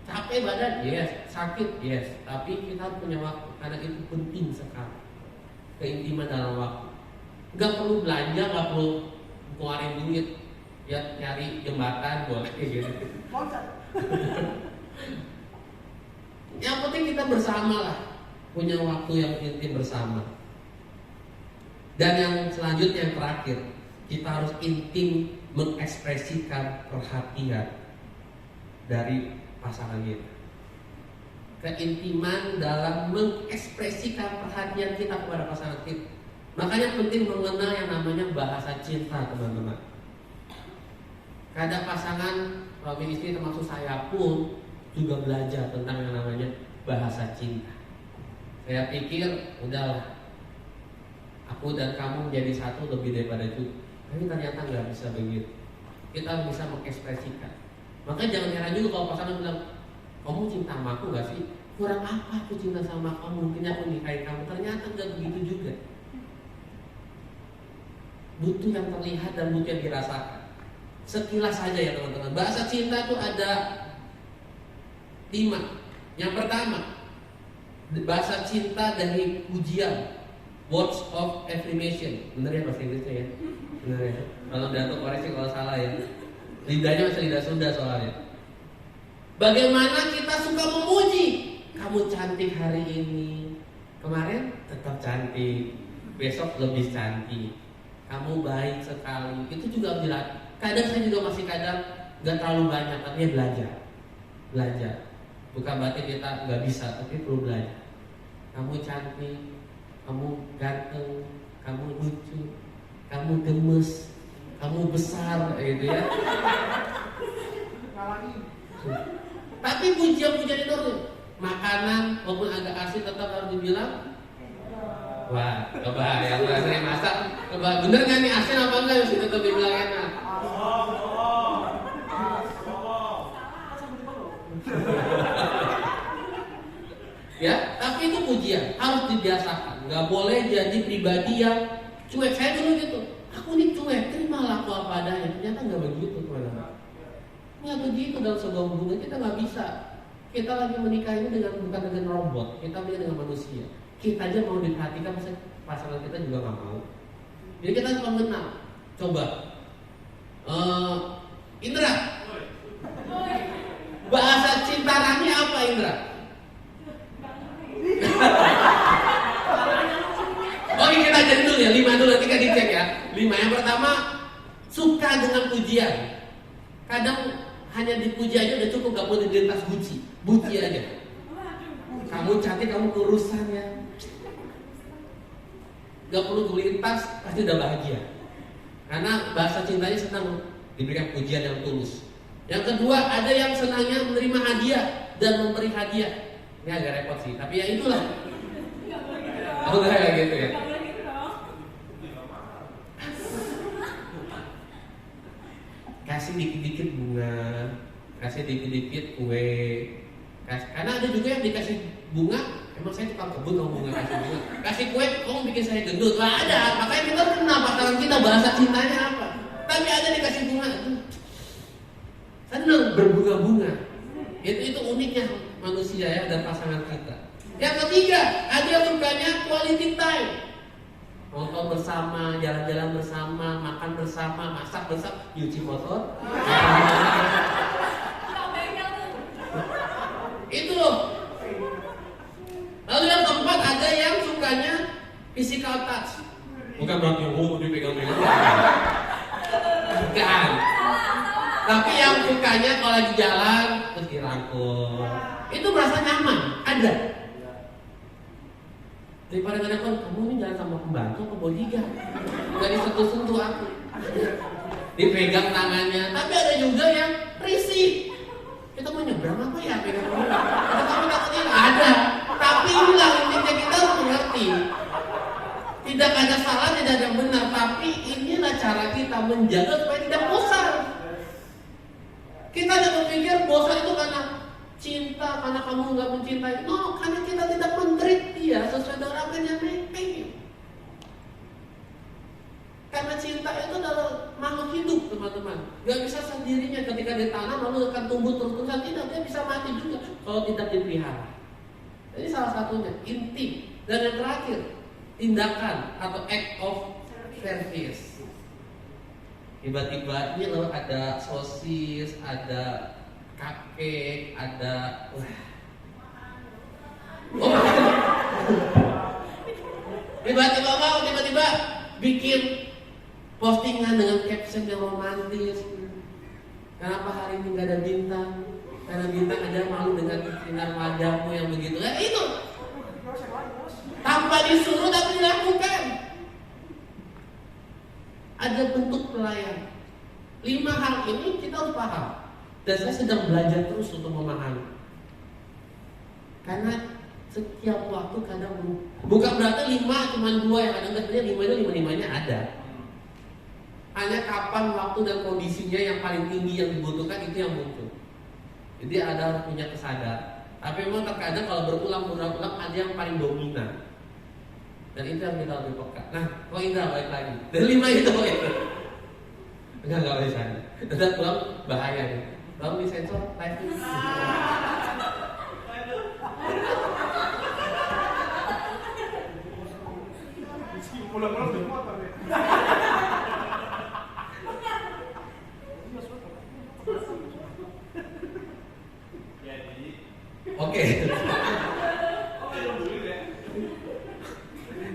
Capek badan, yes. Sakit, yes. Tapi kita punya waktu, karena itu penting sekali. Keintiman dalam waktu. Gak perlu belanja, gak perlu keluarin duit, ya nyari jembatan buat kayak gitu. Yang penting kita bersama lah, punya waktu yang intim bersama. Dan yang selanjutnya, yang terakhir, kita harus intim mengekspresikan perhatian dari pasangan kita. Keintiman dalam mengekspresikan perhatian kita kepada pasangan kita. Makanya penting mengenal yang namanya bahasa cinta, teman-teman. Kadang pasangan suami istri termasuk saya pun juga belajar tentang yang namanya bahasa cinta. Saya pikir udahlah, aku dan kamu menjadi satu lebih daripada itu. Tapi ternyata nggak bisa begitu. Kita harus bisa mengekspresikan. Makanya jangan heran juga kalau pasangan bilang, kamu cinta sama aku gak sih? Kurang apa aku cinta sama kamu? Mungkin aku nikahin kamu. Ternyata gak begitu juga. Butuh yang terlihat dan butuh yang dirasakan. Sekilas saja ya teman-teman. Bahasa cinta itu ada 5. Yang pertama, bahasa cinta dari pujian, words of affirmation. Bener ya bahasa Inggrisnya ya? Bener ya? Kalau Dato koreksi kalau salah ya. Lidahnya masih lidah Sunda soalnya. Bagaimana kita suka memuji. Kamu cantik hari ini, kemarin tetap cantik, besok lebih cantik. Kamu baik sekali. Itu juga harus dilatih. Kadang saya juga masih gak terlalu banyak, tapi ya belajar. Bukan berarti kita gak bisa, tapi perlu belajar. Kamu cantik, kamu ganteng, kamu lucu, kamu gemes, kamu besar, gitu ya. Tapi pujian-pujian itu, makanan walaupun agak asin tetap harus dibilang. Wah, coba yang sering masak, coba bener nggak nih asin apa enggak? Harus tetap dibilang enak. Ya, tapi itu pujian harus dibiasakan. Nggak boleh jadi pribadi yang cuek. Saya dulu gitu. Aku nih cuek, terimalah aku apa adanya. Ternyata nggak begitu, teman-teman. Nggak begitu dalam sebuah hubungan, kita nggak bisa. Kita lagi menikah ini bukan dengan robot, kita menikah dengan manusia. Kita aja mau diperhatikan, pasangan kita juga nggak mau. Jadi kita harus mengenal. Coba, Indra, bahasa cinta Rani apa Indra? Oke, kita aja dulu ya, 5 dulu, nanti kita dicek ya. 5, yang pertama, suka dengan pujian. Kadang hanya dipuji aja udah cukup, gak perlu dilintas buci aja. Kamu cantik, kamu kurusan ya. Gak perlu dilintas, pasti udah bahagia. Karena bahasa cintanya senang diberikan pujian yang tulus. Yang kedua, ada yang senangnya menerima hadiah dan memberi hadiah. Ini agak repot sih, tapi ya itulah. Oh enggak kayak gitu ya. Kasih dikit-dikit bunga, kasih dikit-dikit kue. Karena ada juga yang dikasih bunga, emang saya tukang kebun kalau bunga kasih bunga. Kasih kue, kamu bikin saya gendut. Wah ada, makanya kita kenal pasangan kita bahasa cintanya apa. Tapi ada dikasih bunga, senang berbunga-bunga. Itu uniknya manusia ya dan pasangan kita. Yang ketiga, ada yang sukanya quality time. Nonton bersama, jalan-jalan bersama, makan bersama, masak bersama, nyuci motor. Itu loh. Lalu yang keempat, ada yang suka sukanya physical touch. Bukan berarti dipegang-pegang. Bukan. Tapi yang sukanya kalau lagi jalan terus dirangkul. Itu merasa nyaman, ada. Daripada kadang-kadang kamu ini jalan sama pembantu atau bodyguard, nggak disentuh-sentuh aku, dipegang tangannya. Tapi ada juga yang risih. Kita mau nyebrang apa ya pegang kamu? Kita takutnya ada. Tapi inilah intinya, kita harus mengerti. Tidak ada salah, tidak ada benar. Tapi inilah cara kita menjaga supaya tidak bosan. Kita tidak berpikir bosan itu karena cinta, karena kamu nggak mencintai. No, karena kita tidak men-treat dia sesuai dengan apa yang dia pengen. Karena cinta itu adalah makhluk hidup, teman-teman. Gak bisa sendirinya ketika ditanam lalu akan tumbuh terus-terusan. Tidak, dia bisa mati juga kalau tidak dipelihara. Jadi salah satunya inti. Dan yang terakhir, tindakan atau act of service. Tiba-tiba ini loh ada sosis, ada cupcake, ada tiba-tiba bikin postingan dengan caption yang romantis. Kenapa hari ini gak ada bintang? Karena bintang aja malu dengan sinar wajahmu yang begitu. Itu tanpa disuruh tapi dilakukan. Ada bentuk pelayan. 5 hal ini kita harus paham. Dan saya sedang belajar terus untuk memahami. Karena setiap waktu kadang bukan berarti 5 cuma 2 yang ada, sebenarnya 5 itu 5-5-nya ada. Hanya kapan waktu dan kondisinya yang paling tinggi yang dibutuhkan itu yang muncul. Jadi ada harus punya kesadaran. Tapi memang terkadang kalau berulang-ulang ada yang paling dominan. Dan itu yang kita lebih peka. Nah, kok Indra balik lagi. Dari 5 itu itu. Enggak bisa. Tetap pulang bahaya nih. Lalu disensor live ini. Pulang-pulang udah motor ya. Oke.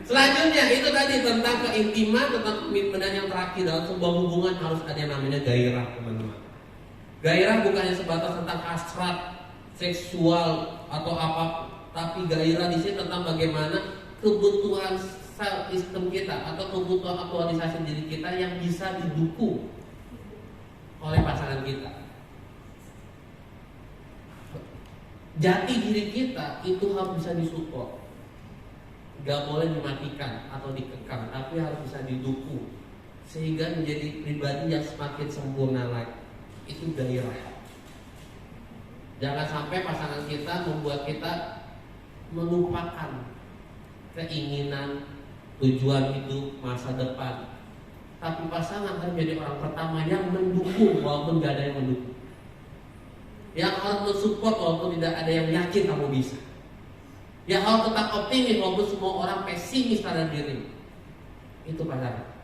Selanjutnya itu tadi tentang keintiman, tentang komitmen, dan yang terakhir dalam sebuah hubungan harus ada yang namanya gairah, teman-teman. Gairah bukannya sebatas tentang hasrat seksual atau apa, tapi gairah di sini tentang bagaimana kebutuhan sistem kita atau kebutuhan aktualisasi diri kita yang bisa didukung oleh pasangan kita. Jati diri kita itu harus bisa disupport. Gak boleh dimatikan atau dikekang, tapi harus bisa didukung sehingga menjadi pribadi yang semakin sempurna lagi. Itu gairah. Jangan sampai pasangan kita membuat kita melupakan keinginan, tujuan hidup, masa depan. Tapi pasangan harus menjadi orang pertama yang mendukung walaupun gak ada yang mendukung, yang harus mensupport walaupun tidak ada yang yakin kamu bisa, yang harus tetap optimis walaupun semua orang pesimis terhadap diri. Itu pasangan.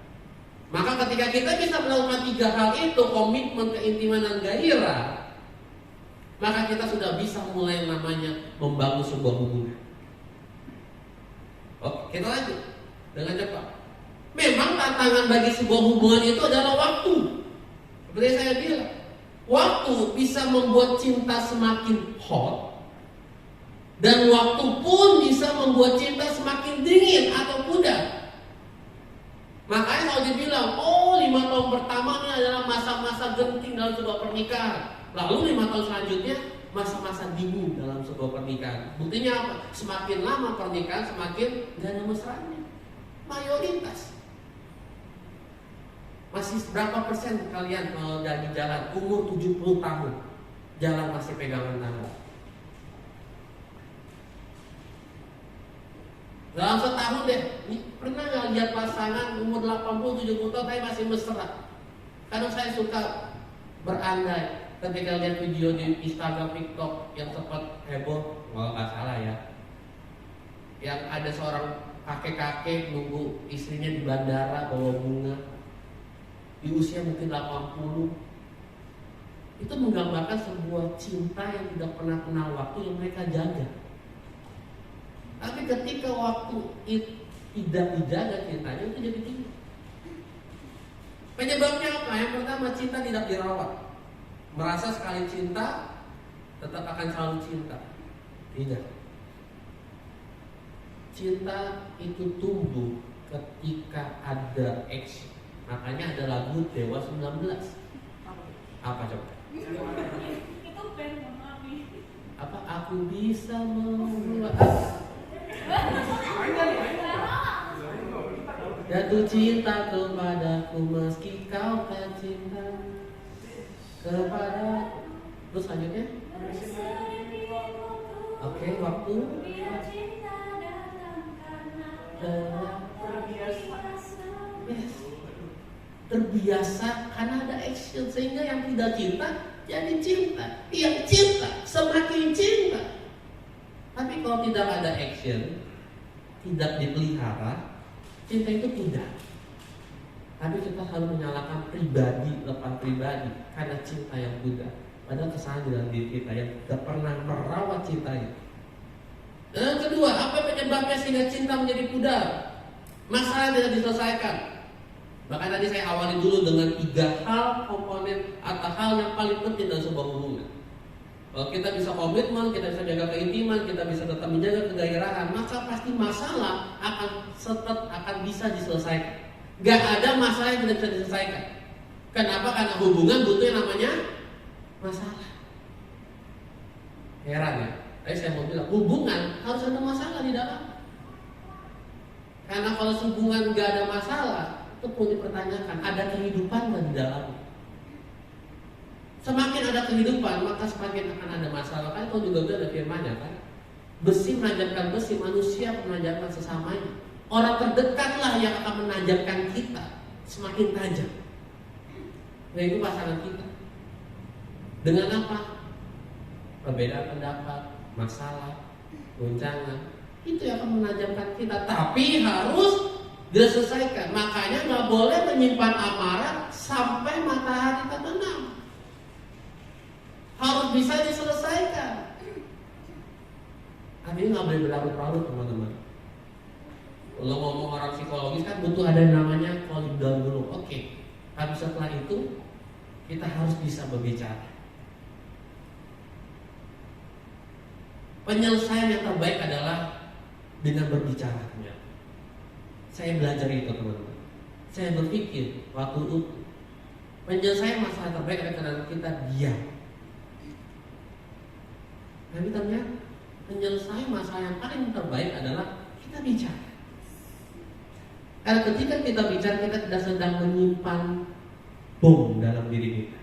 Maka ketika kita bisa melakukan 3 hal itu, komitmen, keintiman, dan gairah, maka kita sudah bisa mulai yang namanya membangun sebuah hubungan. Oke, kita lanjut dengan cepat. Memang tantangan bagi sebuah hubungan itu adalah waktu. Seperti saya bilang, waktu bisa membuat cinta semakin hot, dan waktu pun bisa membuat cinta semakin dingin atau pudar. Makanya kalau dibilang, 5 tahun pertama ini adalah masa-masa genting dalam sebuah pernikahan, lalu 5 tahun selanjutnya masa-masa dingin dalam sebuah pernikahan. Buktinya apa? Semakin lama pernikahan semakin gak ada mesranya. Mayoritas. Masih berapa persen kalian kalau dari jalan umur 70 tahun jalan masih pegangan tangan? Dalam setahun deh, pernah gak lihat pasangan umur 80-70 tahun tapi masih mesra? Karena saya suka berandai ketika lihat video di Instagram, TikTok yang sempat heboh, kalau nggak salah ya, yang ada seorang kakek-kakek nunggu istrinya di bandara bawa bunga di usia mungkin 80. Itu menggambarkan sebuah cinta yang tidak pernah kenal waktu yang mereka jaga. Tapi ketika waktu tidak dijaga cintanya itu jadi tinggi. Penyebabnya apa? Yang pertama, cinta tidak dirawat. Merasa sekali cinta tetap akan selalu cinta. Tidak. Cinta itu tumbuh ketika ada action. Makanya ada lagu Dewa 19. Apa coba? Itu band Mami. Apa? Aku bisa membuat jatuh cinta kepadaku meski kau tak cinta kepada. Terus selanjutnya? Oke, waktu. Yes. Terbiasa karena ada action, sehingga yang tidak cinta jadi cinta, yang cinta semakin cinta. Tapi kalau tidak ada action, tidak dipelihara, cinta itu tidak. Tapi kita selalu menyalahkan pribadi lepas pribadi karena cinta yang pudar. Padahal kesalahan dalam diri kita yang tidak pernah merawat cinta itu. Yang kedua, apa penyebabnya sehingga cinta menjadi pudar? Masalah tidak diselesaikan. Bahkan tadi saya awali dulu dengan 3 hal komponen atau hal yang paling penting dalam sebuah hubungan. Kalau kita bisa komitmen, kita bisa jaga keintiman, kita bisa tetap menjaga kegairahan, maka pasti masalah akan bisa diselesaikan. Gak ada masalah yang tidak bisa diselesaikan. Kenapa? Karena hubungan butuh yang namanya masalah. Heran ya? Tadi saya mau bilang, hubungan harus ada masalah di dalam. Karena kalau hubungan gak ada masalah, itu pun dipertanyakan, ada kehidupan gak di dalamnya? Semakin ada kehidupan, maka semakin akan ada masalah. Kan itu juga ada firmannya kan? Besi menajamkan besi, manusia menajamkan sesamanya. Orang terdekatlah yang akan menajamkan kita semakin tajam. Nah itu pasangan kita. Dengan apa? Perbedaan pendapat, masalah, goncangan, itu yang akan menajamkan kita. Tapi harus diselesaikan. Makanya gak boleh menyimpan amarah sampai matahari terbenam. Harus bisa diselesaikan. Artinya gak boleh berlarut-larut teman-teman. Kalau ngomong orang psikologis kan butuh ada yang namanya cooling down dulu. Oke. Tapi setelah itu kita harus bisa berbicara. Penyelesaian yang terbaik adalah dengan berbicara. Saya belajar itu teman-teman. Saya berpikir waktu itu penyelesaian masalah terbaik adalah karena kita diam. Tapi ternyata penyelesaian masalah yang paling terbaik adalah kita bicara. Karena ketika kita bicara, kita tidak sedang menyimpan bom dalam diri kita.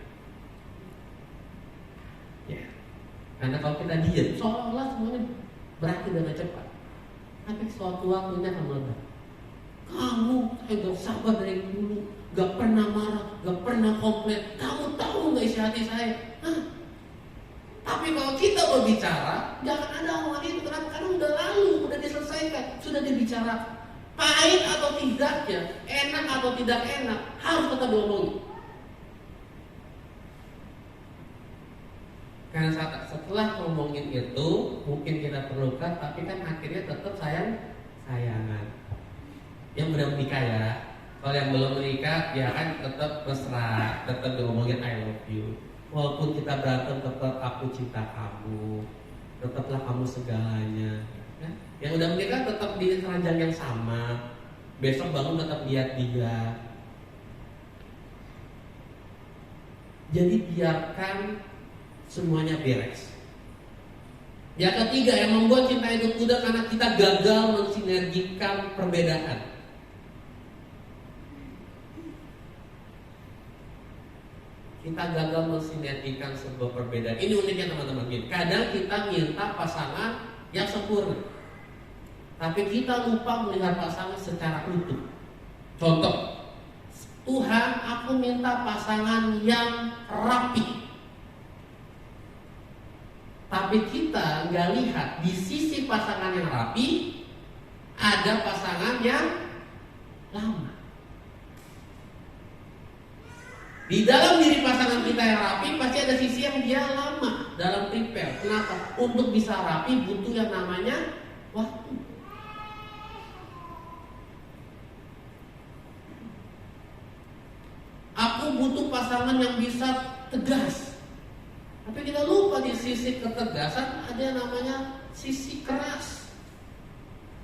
Ya. Karena kalau kita diam, seolah-olah semuanya berakhir dengan cepat. Tapi suatu waktunya akan meledak. Kamu gak sabar dari dulu, gak pernah marah, gak pernah komplain. Kamu tahu gak isi hati saya? Hah? Tapi kalau kita berbicara, jangan ada omongan itu. Kenapa? Karena udah lalu, udah diselesaikan, sudah dibicarakan. Pahit atau tidaknya, enak atau tidak enak, harus tetap diomongin. Karena setelah ngomongin itu, mungkin kita terluka, tapi kan akhirnya tetap sayangan. Yang udah menikah ya, kalau yang belum menikah, ya kan tetap mesra, tetap diomongin I love you. Walaupun kita berantem, tetap aku cinta kamu, tetaplah kamu segalanya. Yang udah menikah tetap di ranjang yang sama. Besok bangun tetap lihat dia. Jadi biarkan semuanya beres. Yang ketiga yang membuat cinta itu pudar karena kita gagal mensinergikan perbedaan. Kita gagal mensinergikan sebuah perbedaan. Ini uniknya teman-teman. Kadang kita minta pasangan yang sempurna, tapi kita lupa melihat pasangan secara utuh. Contoh, Tuhan, aku minta pasangan yang rapi. Tapi kita nggak lihat di sisi pasangan yang rapi ada pasangan yang lama. Di dalam diri pasangan kita yang rapi pasti ada sisi yang dia lama dalam prepare. Kenapa? Untuk bisa rapi butuh yang namanya waktu. butuh pasangan yang bisa tegas. Tapi kita lupa di sisi ketegasan ada yang namanya sisi keras.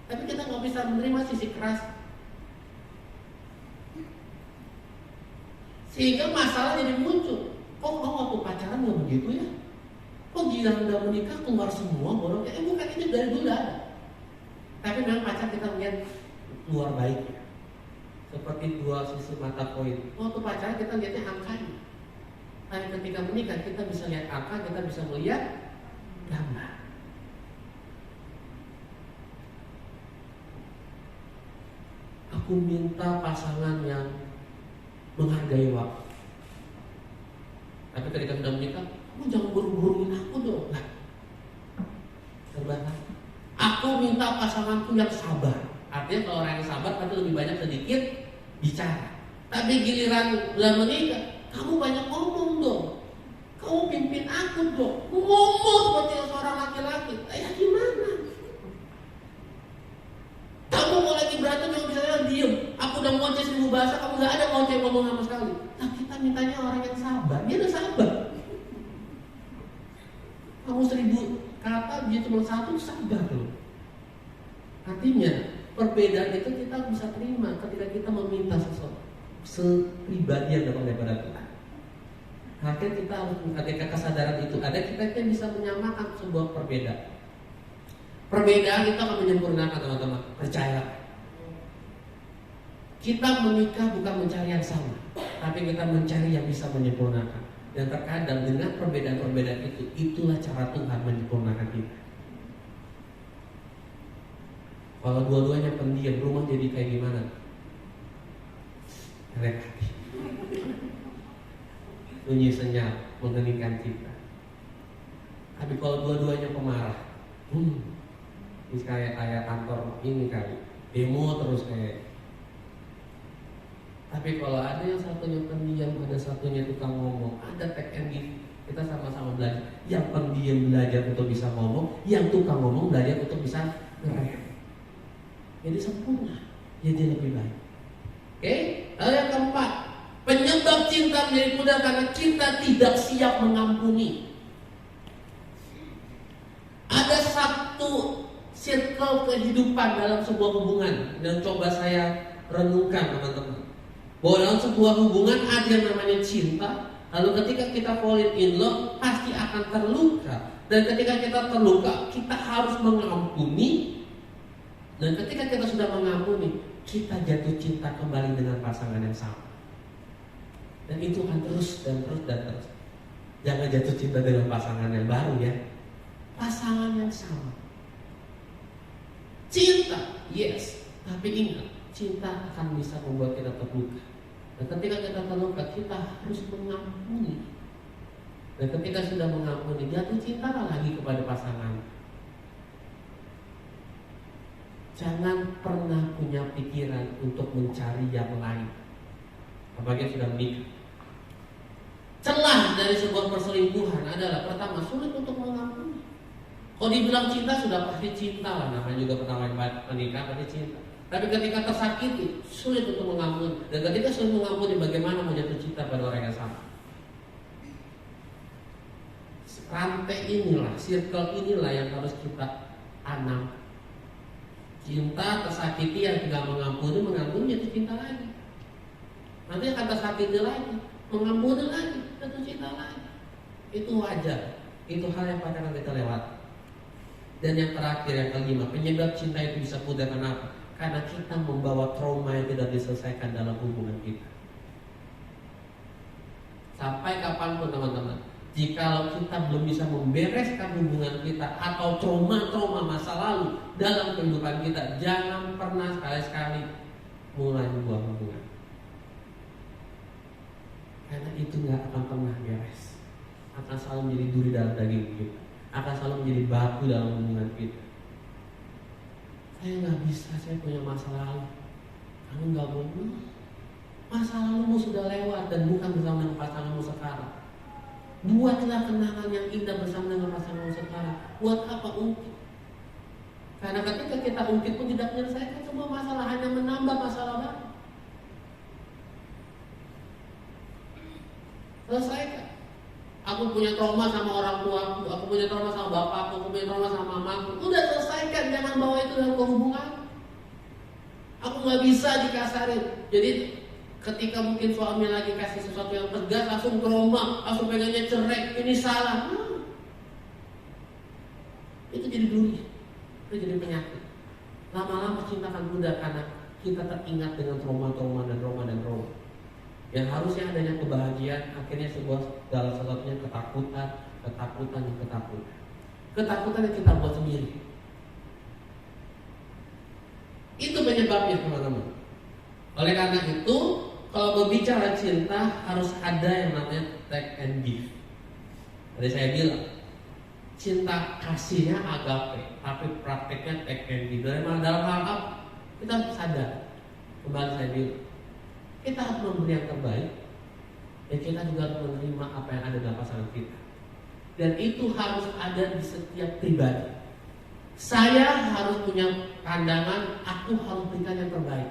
Tapi kita nggak bisa menerima sisi keras. Sehingga masalah jadi muncul. Kok waktu pacaran nggak begitu ya? Kok dia udah menikah keluar semua boroknya? Bukan, itu dari dulu ada. Tapi memang pacar kita lihat luar baik ya. Seperti dua sisi mata koin. Waktu pacaran kita lihatnya angkanya. Tapi ketika menikah kita bisa lihat angka, kita bisa melihat gambar. Aku minta pasangan yang menghargai waktu. Tapi ketika sudah menikah, kamu jangan buru-buruin aku dong. Nah, terbalik. Aku minta pasanganku yang sabar. Artinya kalau orang yang sabar pasti lebih banyak sedikit bicara. Tapi giliran udah menikah, kamu banyak ngomong dong. Kamu pimpin aku dong. Ngomong seperti seorang laki-laki. Ya gimana? Kamu mau lagi berantem cuma bisa diem. Aku udah ngoceh 1000 bahasa, kamu gak ada ngoceh ngomong sama sekali. Nah kita mintanya orang yang sabar. Dia udah sabar. Kamu 1000 kata, dia cuma 1, sabar loh. Artinya perbedaan itu kita bisa terima ketika kita meminta sesuatu sepribadian daripada Tuhan. Akhirnya kita harus, ketika kesadaran itu ada, kita bisa menyamakan sebuah perbedaan. Perbedaan itu akan menyempurnakan teman-teman. Percaya. Kita menikah bukan mencari yang sama, tapi kita mencari yang bisa menyempurnakan. Dan terkadang dengan perbedaan-perbedaan itu, itulah cara Tuhan menyempurnakan kita. Kalau dua-duanya pendiam, rumah jadi kayak gimana? Repot. Sunyi senyap, mengheningkan kita. Tapi kalau dua-duanya pemarah, ini kayak kantor ini kali, demo terus kayak. Tapi kalau ada yang satunya pendiam, ada satunya tukang ngomong, ada take and give, kita sama-sama belajar. Yang pendiam belajar untuk bisa ngomong, yang tukang ngomong belajar untuk bisa ngerem. Jadi sempurna, jadi lebih baik. Oke, lalu yang keempat, penyebab cinta menjadi pudar karena kita tidak siap mengampuni. Ada satu circle kehidupan dalam sebuah hubungan dan coba saya renungkan teman-teman. Bahwa dalam sebuah hubungan ada yang namanya cinta. Lalu ketika kita fall in love pasti akan terluka. Dan ketika kita terluka kita harus mengampuni. Dan ketika kita sudah mengampuni, kita jatuh cinta kembali dengan pasangan yang sama. Dan itu akan terus dan terus dan terus. Jangan jatuh cinta dengan pasangan yang baru ya. Pasangan yang sama. Cinta, yes. Tapi ingat, cinta akan bisa membuat kita terluka. Dan ketika kita terluka, kita harus mengampuni. Dan ketika sudah mengampuni, jatuh cinta lagi kepada pasangan. Jangan pernah punya pikiran untuk mencari yang lain. Apalagi sudah menikah. Celah dari sebuah perselingkuhan adalah pertama, sulit untuk mengampuni. Kalau dibilang cinta sudah pasti cinta lah, namanya juga pertama menikah pasti cinta. Tapi ketika tersakiti, sulit untuk mengampuni. Dan ketika sulit mengampuni, bagaimana mau jatuh cinta pada orang yang sama? Rantai inilah, circle inilah yang harus kita tanam. Cinta tersakiti yang tidak mengampuni jatuh cinta lagi. Nanti akan tersakiti lagi, mengampuni lagi, jatuh cinta lagi. Itu wajar, itu hal yang akan kita lewati. Dan yang terakhir, yang kelima, penyebab cinta itu bisa pudar kenapa? Karena kita membawa trauma yang tidak diselesaikan dalam hubungan kita. Sampai kapanpun teman-teman, jikalau kita belum bisa membereskan hubungan kita atau trauma-trauma masa lalu dalam kehidupan kita, jangan pernah sekali-sekali mulai sebuah hubungan. Karena itu gak akan pernah beres. Akan selalu menjadi duri dalam daging kita, akan selalu menjadi batu dalam hubungan kita. Saya gak bisa, saya punya masa lalu. Kamu gak boleh. Masa lalumu sudah lewat dan bukan bersama dengan pasanganmu sekarang. Buatlah kenangan yang indah bersama dengan pasanganmu sekarang. Buat apa ungkit? Karena ketika kita ungkit pun tidak menyelesaikan semua masalah, hanya menambah masalah baru. Selesaikan. Aku punya trauma sama orang tuaku, aku punya trauma sama bapakku, aku punya trauma sama mamaku. Udah selesaikan, jangan bawa itu dalam hubungan. Aku nggak bisa dikasarin. Jadi ketika mungkin suami lagi kasih sesuatu yang tegas, langsung trauma, langsung pengennya cerai, ini salah. Itu jadi duri, itu jadi penyakit. Lama-lama cinta akan pudar karena kita teringat dengan trauma-trauma dan trauma. Yang harusnya adanya kebahagiaan, akhirnya sebuah dalam satunya ketakutan yang kita buat sendiri. Itu penyebabnya, teman-teman. Oleh karena itu, kalau berbicara cinta harus ada yang namanya take and give. Tadi saya bilang, cinta kasihnya agape, tapi prakteknya take and give. Dalam hal apa? Kita harus sadar. Kembali saya bilang, kita harus memberi yang terbaik, dan kita juga harus menerima apa yang ada dalam pasangan kita. Dan itu harus ada di setiap pribadi. Saya harus punya pandangan, aku harus berikan yang terbaik,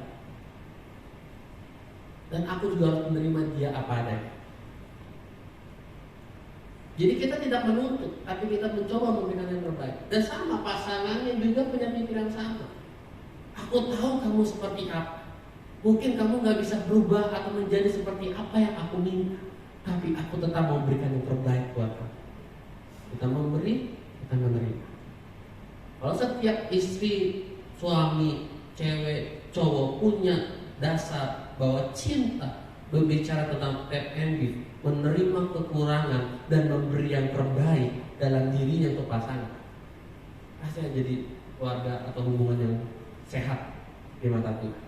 dan aku juga harus menerima dia apa adanya. Jadi kita tidak menuntut, tapi kita mencoba memberikan yang terbaik. Dan sama pasangannya juga punya pikiran sama. Aku tahu kamu seperti apa. Mungkin kamu gak bisa berubah atau menjadi seperti apa yang aku minta, tapi aku tetap mau berikan yang terbaik buat kamu. Kita memberi, kita menerima. Kalau setiap istri, suami, cewek, cowok punya dasar bahwa cinta berbicara tentang take and give, menerima kekurangan dan memberi yang terbaik dalam dirinya untuk pasangan, pasti akan jadi keluarga atau hubungan yang sehat di mata Tuhan.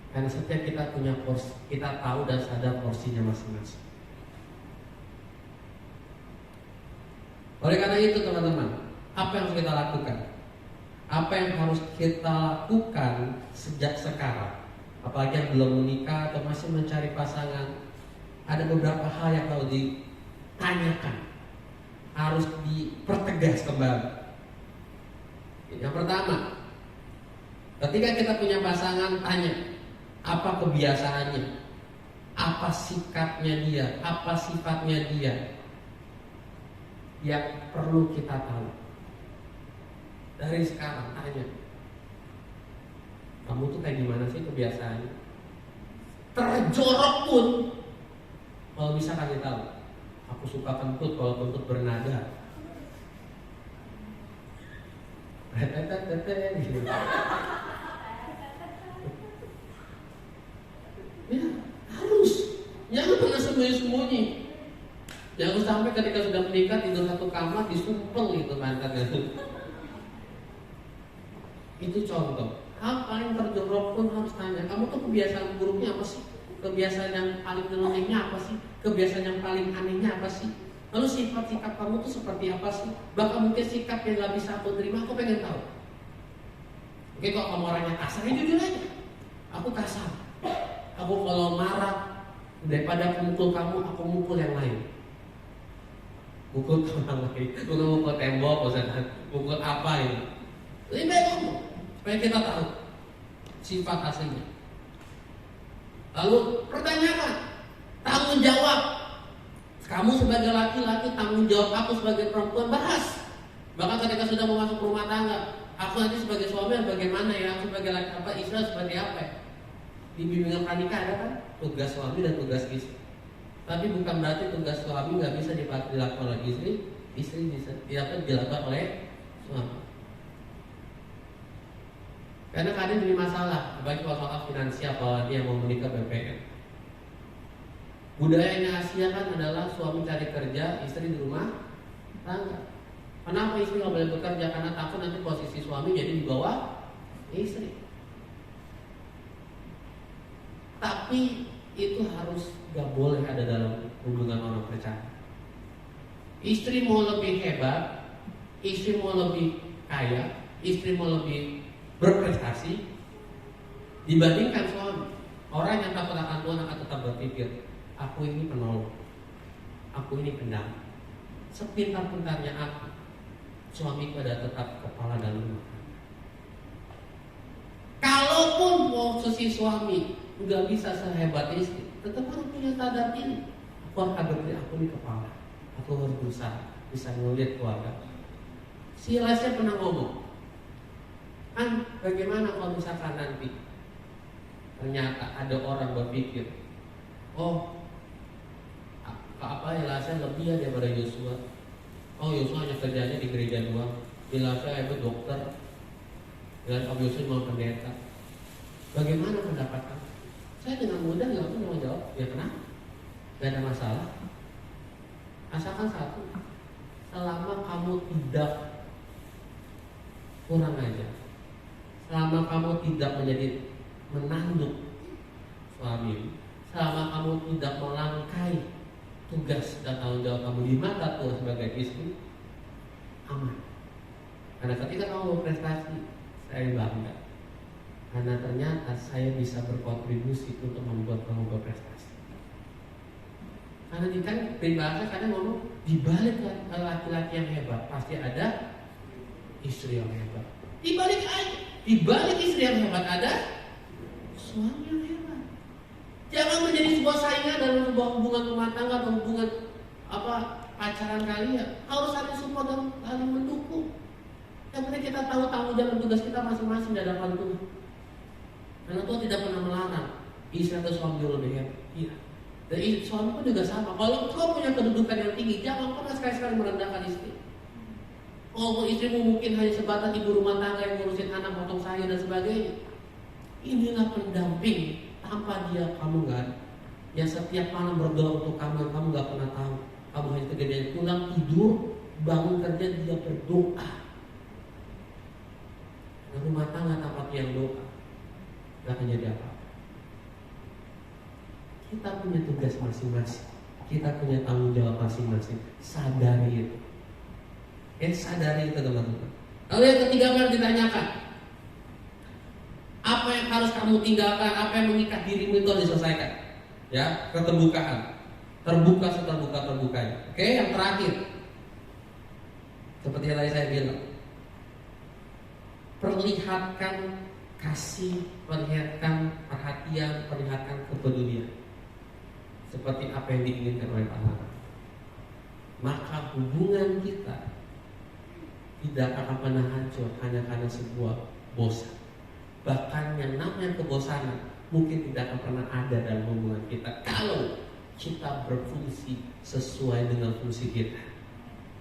Karena setiap kita punya porsi, kita tahu dan sadar porsinya masing-masing. Oleh karena itu, teman-teman, apa yang harus kita lakukan? Apa yang harus kita lakukan sejak sekarang? Apalagi yang belum menikah atau masih mencari pasangan, ada beberapa hal yang harus ditanyakan, harus dipertegas kembali. Yang pertama, ketika kita punya pasangan, tanya, apa kebiasaannya, apa sikapnya dia, apa sifatnya dia, yang perlu kita tahu. Dari sekarang tanya, kamu tuh kayak gimana sih kebiasaannya? Terjorok pun, kalau bisa kasih tahu, aku suka kentut kalau kentut bernada. Gitu. Ya, harus. Jangan pernah sembunyi-sembunyi. Jangan sampai ketika sudah menikah tidur satu kamar disumpel gitu pantatnya. Itu contoh. Hal paling terjorok pun harus tanya, kamu tuh kebiasaan buruknya apa sih? Kebiasaan yang paling nyelenehnya apa sih? Kebiasaan yang paling anehnya apa sih? Lalu sifat-sikap kamu tuh seperti apa sih? Bahkan mungkin sikap yang gak bisa aku terima, aku pengen tahu. Oke, kalau kamu orangnya kasar, ya jujur aja. Aku kasar. Aku kalau marah, daripada aku mukul kamu, aku mukul yang lain. Mukul orang lain, mukul tembok, mukul apa ya? Lebih baik ngomong, supaya kita tahu sifat aslinya. Lalu pertanyakan, tanggung jawab. Kamu sebagai laki-laki, tanggung jawab aku sebagai perempuan, bahas. Bahkan ketika sudah mau masuk rumah tangga, aku nanti sebagai suami bagaimana ya, aku sebagai laki-laki, istri seperti apa ya? Di bimbingan pranikah ada kan tugas suami dan tugas istri. Tapi bukan berarti tugas suami nggak bisa dilakukan oleh istri, istri bisa tidak dilakukan oleh suami. Karena kadang jadi masalah, apalagi kalau soal finansial, apalagi yang mau menikah BPN. Budayanya Asia kan adalah suami cari kerja, istri di rumah tangga. Kenapa istri nggak boleh bekerja? Karena takut nanti posisi suami jadi di bawah istri. Tapi itu harus gak boleh ada dalam hubungan orang percaya. Istri mau lebih hebat, istri mau lebih kaya, istri mau lebih berprestasi dibandingkan suami. Orang yang takut akan Tuhan akan tetap berpikir, aku ini penolong, aku ini pendamping. Sepintar-pintarnya aku, suami pada tetap kepala dalam rumah. Kalaupun posisi suami nggak bisa sehebat istri, tetap harus punya sadar diri. Aku harus aku nih kepala. Aku harus berusaha bisa ngelihat keluarga. Si Elisha pernah ngomong, kan bagaimana kalau misalkan nanti ternyata ada orang berpikir, oh apa Elisha lebih daripada Yosua. Oh Yosua hanya kerjanya di gereja doang, Elisha hebat dokter, dan Yosua cuma pendeta. Bagaimana pendapat kamu? Saya dengan mudah nggak mau jawab, ya kenapa? Gak ada masalah. Asalkan satu, selama kamu tidak kurang aja, selama kamu tidak menjadi menanduk suami, selama kamu tidak melangkai tugas dan tanggung jawab kamu di mata Tuhan sebagai istri, aman. Karena ketika kamu berprestasi, saya bangga. Karena ternyata saya bisa berkontribusi untuk membuat kamu berprestasi. Karena ini kan peribahasa kadang ngomong, di balik laki-laki yang hebat pasti ada istri yang hebat. Di balik istri yang hebat ada suami yang hebat. Jangan menjadi sebuah saingan dalam sebuah hubungan rumah tangga atau hubungan pacaran kalian. Harus saling support dan saling mendukung. Yang penting kita tahu tanggung jawab tugas kita masing-masing di hadapan Tuhan. Karena Tuhan tidak pernah melarang istri atau suami lebih hebat. Iya. Dan suami pun juga sama. Kalau kau punya kedudukan yang tinggi, jangan pernah sekali-sekali merendahkan istri. Kalau istrimu mungkin hanya sebatas ibu rumah tangga yang ngurusin anak, potong sayur dan sebagainya. Inilah pendamping. Tanpa dia kamu kan, yang setiap malam berdoa untuk kamu, kamu gak pernah tahu. Kamu hanya kegedean pulang tidur, bangun kerja dia berdoa. Nah, rumah tangga tanpa yang doa gak akan jadi apa-apa. Kita punya tugas masing-masing, kita punya tanggung jawab masing-masing. Sadari itu. Sadari itu teman-teman. Lalu yang ketiga baru ditanyakan, apa yang harus kamu tinggalkan, apa yang mengikat dirimu itu harus diselesaikan. Ya, keterbukaan. Terbuka seterbuka-terbukanya. Oke, yang terakhir. Seperti yang tadi saya bilang. Perlihatkan kasih, perlihatkan perhatian, perlihatkan kepedulian. Seperti apa yang diinginkan oleh Allah. Maka hubungan kita tidak akan pernah hancur hanya karena sebuah bosan. Bahkan yang namanya kebosanan mungkin tidak akan pernah ada dalam hubungan kita kalau kita berfungsi sesuai dengan fungsi kita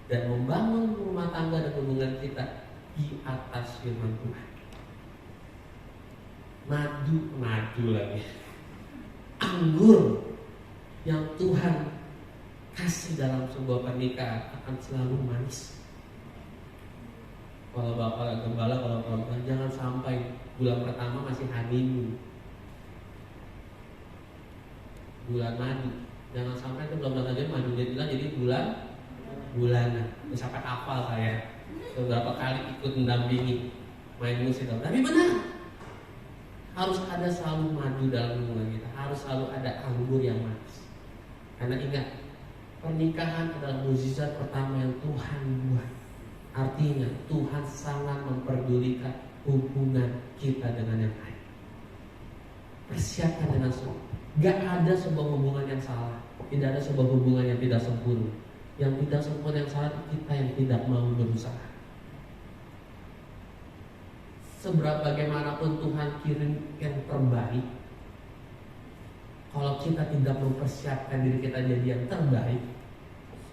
dan membangun rumah tangga dan hubungan kita di atas firman Tuhan. Madu lagi, anggur yang Tuhan kasih dalam sebuah pernikahan akan selalu manis. Kalau bapak gembala, kalau perempuan, jangan sampai bulan pertama masih honeymoon, bulan madu. Jangan sampai itu belum aja madu jadi bulanan. Terus sampai hafal saya beberapa kali ikut mendampingi main musik. Tapi benar, harus ada selalu madu dalam hubungan kita. Harus selalu ada anggur yang manis. Karena ingat, pernikahan adalah mukjizat pertama yang Tuhan buat. Artinya Tuhan sangat memperdulikan hubungan kita dengan yang lain. Persiapkan dengan semua. Gak ada sebuah hubungan yang salah. Tidak ada sebuah hubungan yang tidak sempurna. Yang tidak sempurna yang salah itu kita yang tidak mau berusaha. Seberapa bagaimanapun Tuhan kirim yang terbaik, kalau kita tidak mempersiapkan diri kita jadi yang terbaik,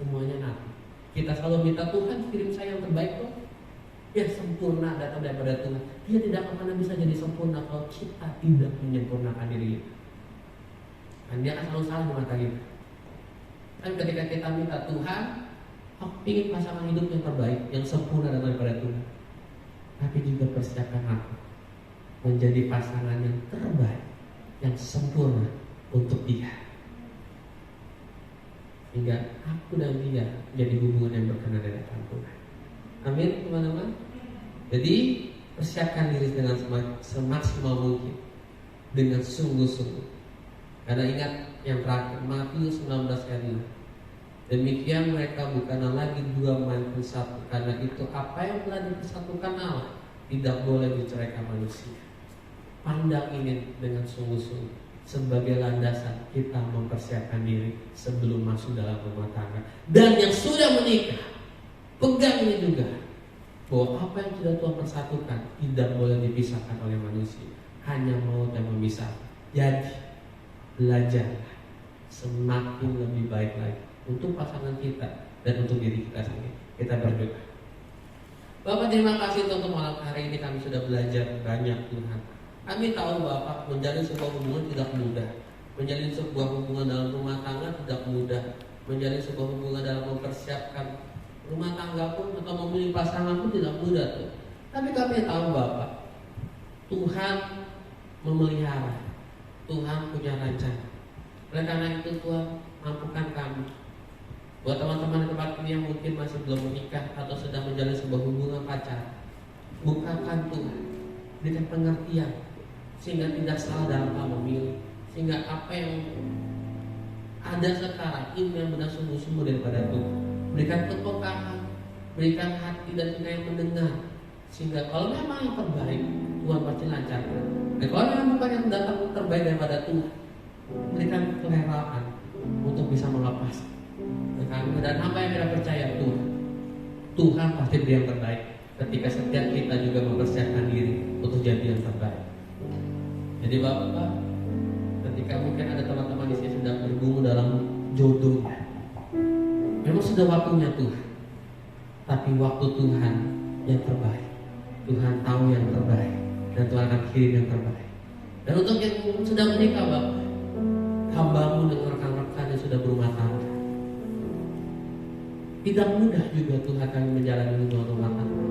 semuanya nanti. Kita selalu minta Tuhan kirim saya yang terbaik kok. Ya sempurna datang daripada Tuhan. Dia tidak akan pernah bisa jadi sempurna kalau kita tidak menyempurnakan diri kita. Dan dia akan selalu salah di mata kita. Dan ketika kita minta Tuhan, aku ingin pasangan hidup yang terbaik, yang sempurna daripada Tuhan. Tapi juga persiapkan aku menjadi pasangan yang terbaik, yang sempurna untuk dia. Sehingga aku dan dia menjadi hubungan yang berkenan di hadapan Tuhan. Amin teman-teman. Jadi persiapkan diri dengan semaksimal mungkin, dengan sungguh-sungguh. Karena ingat yang terakhir, Matius 19 ayat 6. Demikian mereka bukanlah lagi dua melainkan satu. Karena itu apa yang telah dipersatukan Allah tidak boleh diceraikan manusia. Pandang ini dengan sungguh-sungguh. sebagai landasan kita mempersiapkan diri sebelum masuk dalam rumah tangga. Dan yang sudah menikah, pegang ini juga, bahwa apa yang sudah Tuhan persatukan tidak boleh dipisahkan oleh manusia. Hanya maut yang memisahkan. Jadi belajar semakin lebih baik lagi untuk pasangan kita dan untuk diri kita sendiri. Kita berdoa. Bapak, terima kasih untuk malam hari ini kami sudah belajar banyak Tuhan. Kami tahu Bapak, menjalin sebuah hubungan tidak mudah. Menjalin sebuah hubungan dalam rumah tangga tidak mudah. Menjalin sebuah hubungan dalam mempersiapkan rumah tangga pun atau memilih pasangan pun tidak mudah tuh. Tapi kami tahu Bapak, Tuhan memelihara, Tuhan punya rencana. Oleh karena itu Tuhan, mampukan kami. Buat teman-teman di tempat ini yang mungkin masih belum menikah atau sedang menjalin sebuah hubungan pacaran, bukakan Tuhan, berikan pengertian sehingga tidak salah dalam hal memilih, sehingga apa yang ada sekarang ini yang benar sungguh-sungguh daripada Tuhan. Berikan kepekaan, berikan hati dan telinga yang mendengar, sehingga kalau memang yang terbaik Tuhan pasti lancarkan. Dan kalau memang bukan yang datang terbaik daripada Tuhan, berikan kerelaan untuk bisa melepas. Dan apa yang kita percaya Tuhan pasti beri yang terbaik ketika setiap kita juga mempersiapkan diri untuk jadi yang terbaik. Jadi Bapak, ketika mungkin ada teman-teman di sini sedang bergumul dalam jodoh, memang sudah waktunya Tuhan, tapi waktu Tuhan yang terbaik. Tuhan tahu yang terbaik dan Tuhan akan kirim yang terbaik. Dan untuk yang sudah menikah Bapak, hambamu dengan rekan-rekan yang sudah berumah tangga, tidak mudah juga Tuhan kami menjalani hubungan rumah tangga.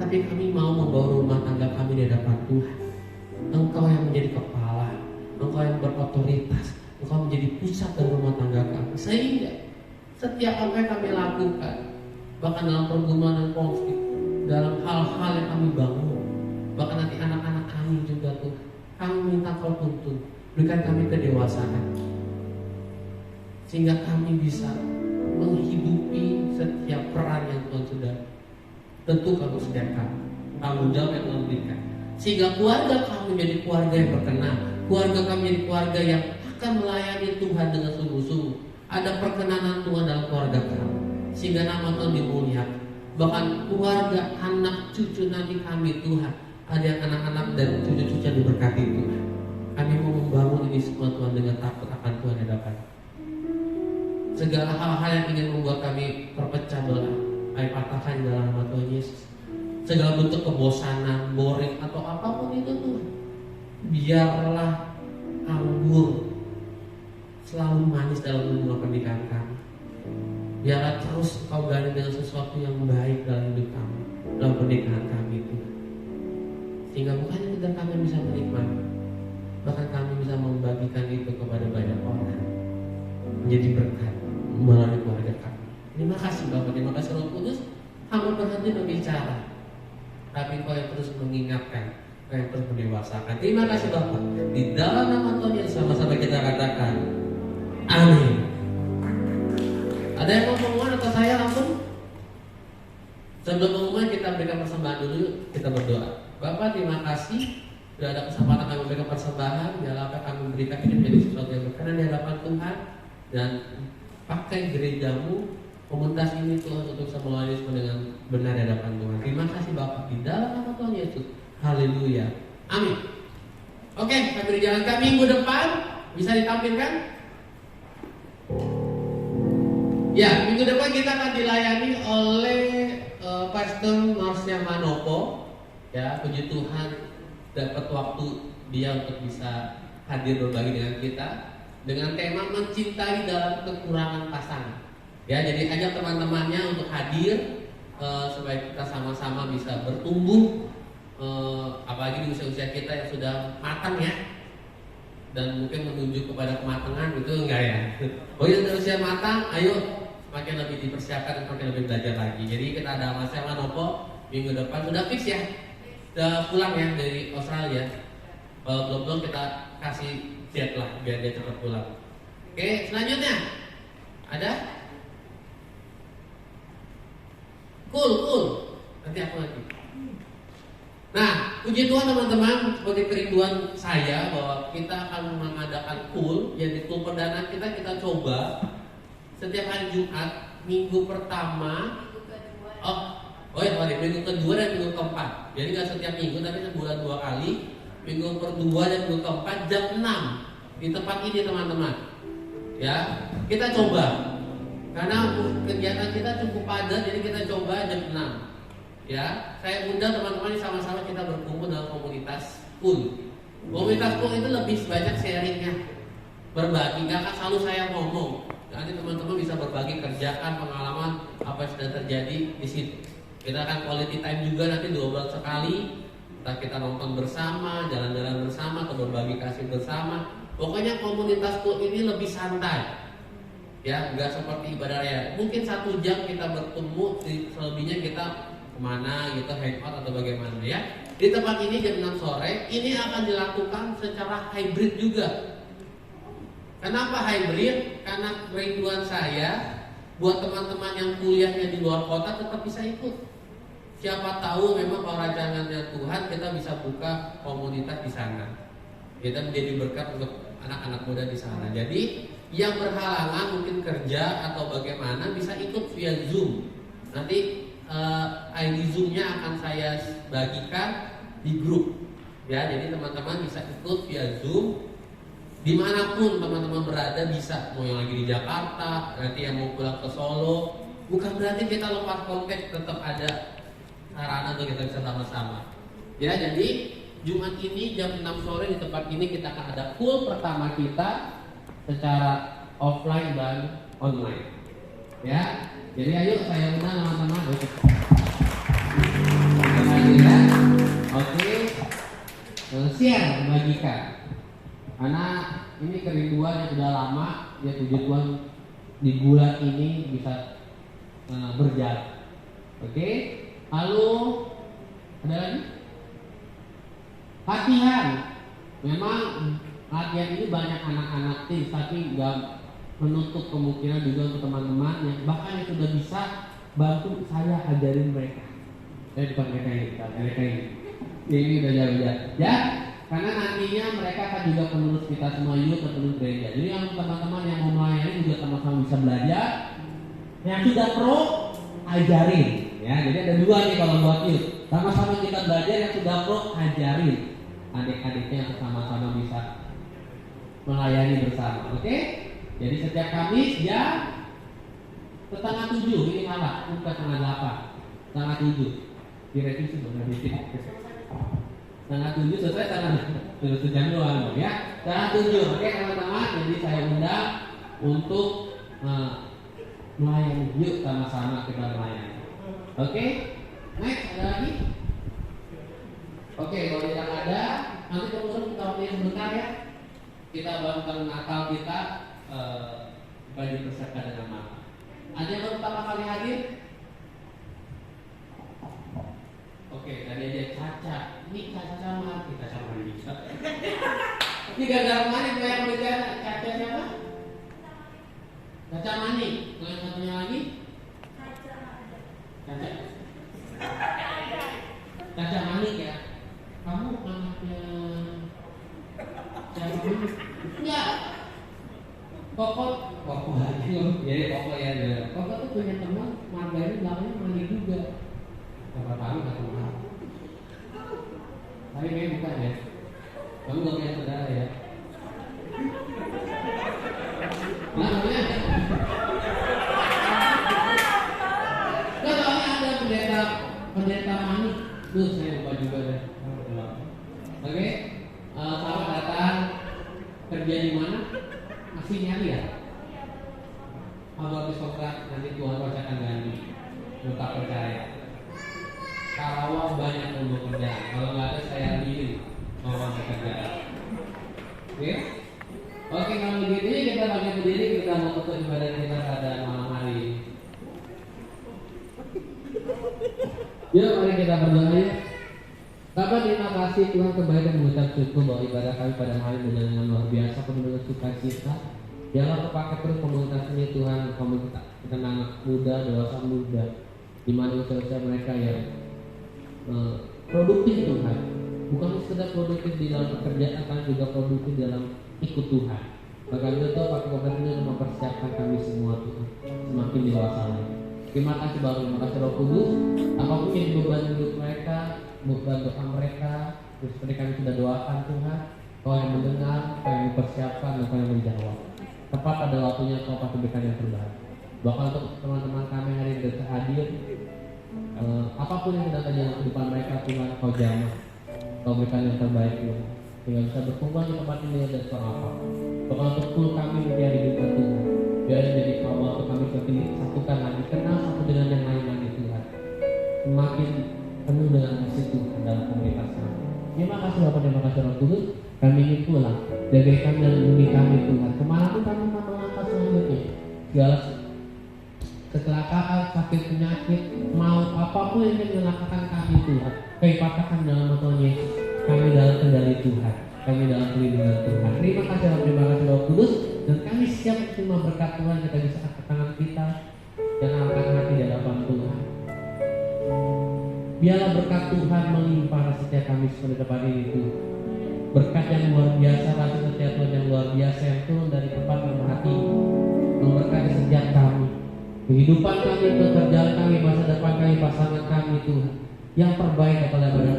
Tapi kami mau membawa rumah tangga kami di hadapan Tuhan. Engkau yang menjadi kepala, Engkau yang berotoritas, Engkau menjadi pusat dari rumah tangga kami. Sehingga setiap apa yang kami lakukan, bahkan dalam pergumulan dan konflik, dalam hal-hal yang kami bangun, bahkan nanti anak-anak kami juga Tuhan, kami minta Kau tuntun, berikan kami kedewasaan, sehingga kami bisa menghidupi setiap peran yang Tuhan sudah tentukan untuk setiap kami, tanggung jawab yang Tuhan berikan, sehingga keluarga kami menjadi keluarga yang berkenan, keluarga kami menjadi keluarga yang akan melayani Tuhan dengan sungguh-sungguh. Ada perkenanan Tuhan dalam keluarga kami, sehingga nama Tuhan dimuliakan. Bahkan keluarga, anak, cucu nanti kami Tuhan, ada yang anak-anak dan cucu-cucu yang diberkati Tuhan. Kami mau membangun ini semua Tuhan dengan takut akan Tuhan yang dapat. Segala hal-hal yang ingin membuat kami terpecah belah, kami patahkan dalam nama Tuhan Yesus. Segala bentuk kebosanan, boring atau apapun itu Tuhan, biarlah anggur selalu manis dalam hubungan pernikahan kami. Biarlah terus Kau gali dengan sesuatu yang baik dalam hidup kami, dalam pernikahan kami Tuhan. Sehingga bukan kita kami bisa menikmati, bahkan kami bisa membagikan itu kepada banyak orang, menjadi berkat melalui keluarga kami. Terima kasih Bapak, terima kasih Roh Kudus. Hamba berhenti berbicara, tapi Kau yang terus mengingatkan, Kau yang terus mendewasakan. Terima kasih Bapak. Di dalam nama Tuhan Yesus sama-sama kita katakan amin. Ada yang mau pengumuman atau saya langsung? Sebelum pengumuman kita berikan persembahan dulu, kita berdoa. Bapak terima kasih sudah ada kesempatan kami memberikan persembahan. Biarlah apa kami berikan ini menjadi sesuatu yang berkenan di hadapan Tuhan, dan pakai gerejamu, komunitas ini Tuhan untuk bisa melayani semua dengan benar di hadapan Tuhan. Terima kasih Bapak, di dalam nama Tuhan Yesus. Haleluya. Amin. Oke, kami dijalankan minggu depan. Bisa ditampilkan? Ya, minggu depan kita akan dilayani oleh Pastor Marsya Manopo. Ya, puji Tuhan dapat waktu dia untuk bisa hadir berbagi dengan kita dengan tema mencintai dalam kekurangan pasangan. Ya, jadi ajak teman-temannya untuk hadir supaya kita sama-sama bisa bertumbuh, apalagi di usia-usia kita yang sudah matang ya, dan mungkin menuju kepada kematangan itu enggak ya. Pokoknya usia matang, ayo semakin lebih dipersiapkan dan semakin lebih belajar lagi. Jadi kita ada Mas Manopo minggu depan sudah fix ya, udah pulang ya dari Australia. Kalau belum kita kasih jet lah biar dia cepat pulang. Oke, selanjutnya ada cool. Nanti aku lagi. Nah, puji Tuhan teman-teman, seperti kerinduan saya bahwa kita akan mengadakan pool, yaitu pool perdana kita coba setiap hari Jumat, minggu pertama, minggu kedua dan minggu keempat. Jadi nggak setiap minggu, tapi sebulan 2 kali. Minggu kedua dan minggu keempat jam 6 di tempat ini teman-teman. Ya, kita coba. Karena kegiatan kita cukup padat, jadi kita coba jam 6. Ya, saya undang teman-teman sama-sama kita berkumpul dalam komunitas pool. Komunitas pool itu lebih banyak sharingnya, berbagi. Gak akan selalu saya ngomong. Nanti teman-teman bisa berbagi kerjaan, pengalaman apa yang sedang terjadi di situ. Kita akan quality time juga nanti 2 bulan sekali. Entah kita nonton bersama, jalan-jalan bersama, atau berbagi kasih bersama. Pokoknya komunitas pool ini lebih santai. Ya, nggak seperti ibadah raya. Mungkin 1 jam kita bertemu, selebihnya kita kemana gitu, hangout atau bagaimana ya. Di tempat ini jam 6 sore, ini akan dilakukan secara hybrid juga. Kenapa hybrid? Karena kerinduan saya buat teman-teman yang kuliahnya di luar kota tetap bisa ikut. Siapa tahu memang kalau rancangannya Tuhan kita bisa buka komunitas di sana. Kita menjadi berkat untuk anak-anak muda di sana. Jadi yang berhalangan mungkin kerja atau bagaimana bisa ikut via Zoom. Nanti ID Zoom-nya akan saya bagikan di grup. Ya, jadi teman-teman bisa ikut via Zoom. Dimanapun teman-teman berada bisa, mau yang lagi di Jakarta, nanti yang mau pulang ke Solo, bukan berarti kita lepas konteks, tetap ada sarana untuk kita bisa sama-sama. Ya, jadi Jumat ini jam 6 sore di tempat ini kita akan ada pool pertama kita secara offline dan online. Ya, jadi ayo saya undang teman-teman untuk kehadiran. Oke, share, bagikan. Karena ini kerinduan yang sudah lama, ya puji Tuhan di bulan ini bisa berjalan. Oke, lalu ada lagi? Latihan. Memang latihan ini banyak anak-anak tim, tapi nggak menutup kemungkinan juga untuk teman-teman yang bahkan yang sudah bisa bantu saya ajarin mereka. Bukan mereka ini. Ini udah jauh-jauh. Ya. Karena nantinya mereka akan juga penerus kita semua youth atau penerus gereja. Jadi yang teman-teman yang mau melayani juga sama-sama bisa belajar. Yang sudah pro, ajarin. Ya, jadi ada 2 nih kalau buat youth. Sama-sama kita belajar, yang sudah pro, ajarin. Adik-adiknya sama-sama bisa melayani bersama. Oke? Jadi setiap Kamis jam 6:30 ini malah, bukan 7:30. 7:30. Direvisi dong, direvisi. 7:30 selesai terus jam doang ya. 7:30. Oke teman-teman, jadi saya undang untuk melayani. Yuk sama-sama kita melayani. Oke, next ada lagi. Oke, kalau tidak ada, nanti kemudian kita waktunya sebentar ya. Kita bangun Natal kita bagi peserta dengan mata. Ada yang baru pertama kali hadir? Oke, tadi aja Caca. Ini Caca sama kita sama bisa. Ini gara-gara mana yang berbicara? Caca siapa? Caca Mani. Yang satunya lagi? Caca. Caca Mani ya. Kamu anaknya siapa dulu? Enggak. Kokok lagi. Jadi Kokok ya. Kokok tuh punya teman, margarin belakangnya Mani juga. Berapa kali nggak kenal? Tapi kayaknya bukan ya. Kamu nggak punya saudara ya? Nah, namanya? Nggak tahunya ada pendeta Mani. Tuh saya lupa juga deh. Oke, selamat datang. Kerja di mana? Masih nyari ya? Abang Sokrat nanti Tuhan pasti akan ganti. Tetap percaya. Karawang banyak untuk kerjaan. Kalau nggak ada saya pilih mau kerjaan. Oke? Oke, kalau begitu kita bagi berdiri, kita mau tutup ibadah kita pada malam hari ini. Yuk, mari kita berdoa ya. Bapak, terima kasih Tuhan kembali dan mengucap syukur bahwa ibadah kami pada hari ini dengan luar biasa penuh dengan sukacita. Jangan terpakai terus komunitas ini Tuhan, komunitas anak muda, dewasa muda, di mana usia mereka yang produktif Tuhan. bukan sekedar produktif di dalam pekerjaan, tapi juga produktif dalam ikut Tuhan. Maka itu Pak Kopres ini mempersiapkan kami semua Tuhan semakin dewasa lagi. Terima kasih Bapak, terima kasih Roh Kudus. Apapun yang beban hidup mereka, beban doa mereka, terus seperti kami sudah doakan Tuhan, Kau yang mendengar, Kau yang mempersiapkan, dan Kau yang menjawab. Tepat pada waktunya Kau pasti berikan yang terbaik. Bahkan untuk teman-teman kami hari ini sudah hadir, apapun yang sedang terjadi dalam kehidupan mereka, Tuhan Kau jamah, Kau berikan yang terbaik Tuhan, sehingga bisa berkumpul di tempat ini dan suara apa. Bahkan untuk pul kami mencari hidupkan Tuhan, biar menjadi awal untuk kami semakin disatukan lagi, kenal satu dengan yang lain lagi Tuhan, semakin penuh dengan kasih Tuhan dalam komunitas kami. Terima kasih Bapak, terima kasih Roh Kudus. Kami ingin pulang, jaga kami dan lindungi kami Tuhan. Kemanapun kami melangkah selanjutnya, segala kecelakaan, sakit, penyakit, maut, apapun yang menyelakakan kami Tuhan, kami patahkan dalam nama Tuhan Yesus. Kami dalam kendali Tuhan, kami dalam perlindungan Tuhan. Terima kasih Roh Kudus, dan kami siap menerima berkat Tuhan. Kita bisa angkat tangan kita dan angkat hati di hadapan Tuhan. Biarlah berkat Tuhan melimpah setiap kami seperti depan ini Tuhan. Berkat yang luar biasa, kasih setia Tuhan yang luar biasa yang turun dari tempat yang hati, memberkati setiap kami, kehidupan kami, pekerjaan kami, masa depan kami, pasangan kami Tuhan. Yang terbaik kepada Tuhan.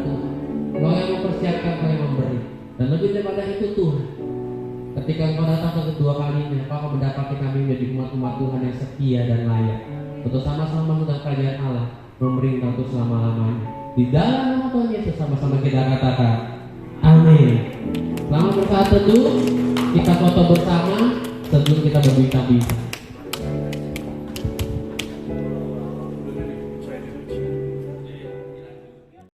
Kau yang mempersiapkan, Kau yang memberi. Dan lebih daripada itu Tuhan, ketika Engkau datang ke kedua kalinya, Kau akan mendapati kami menjadi umat-umat Tuhan yang setia dan layak untuk sama-sama memegang kerajaan Allah, memerintah untuk selama-lamanya. Di dalam nama Tuhan Yesus sama-sama kita katakan amin. Selamat bersaat teduh, kita foto bersama sebelum kita berbincang-bincang.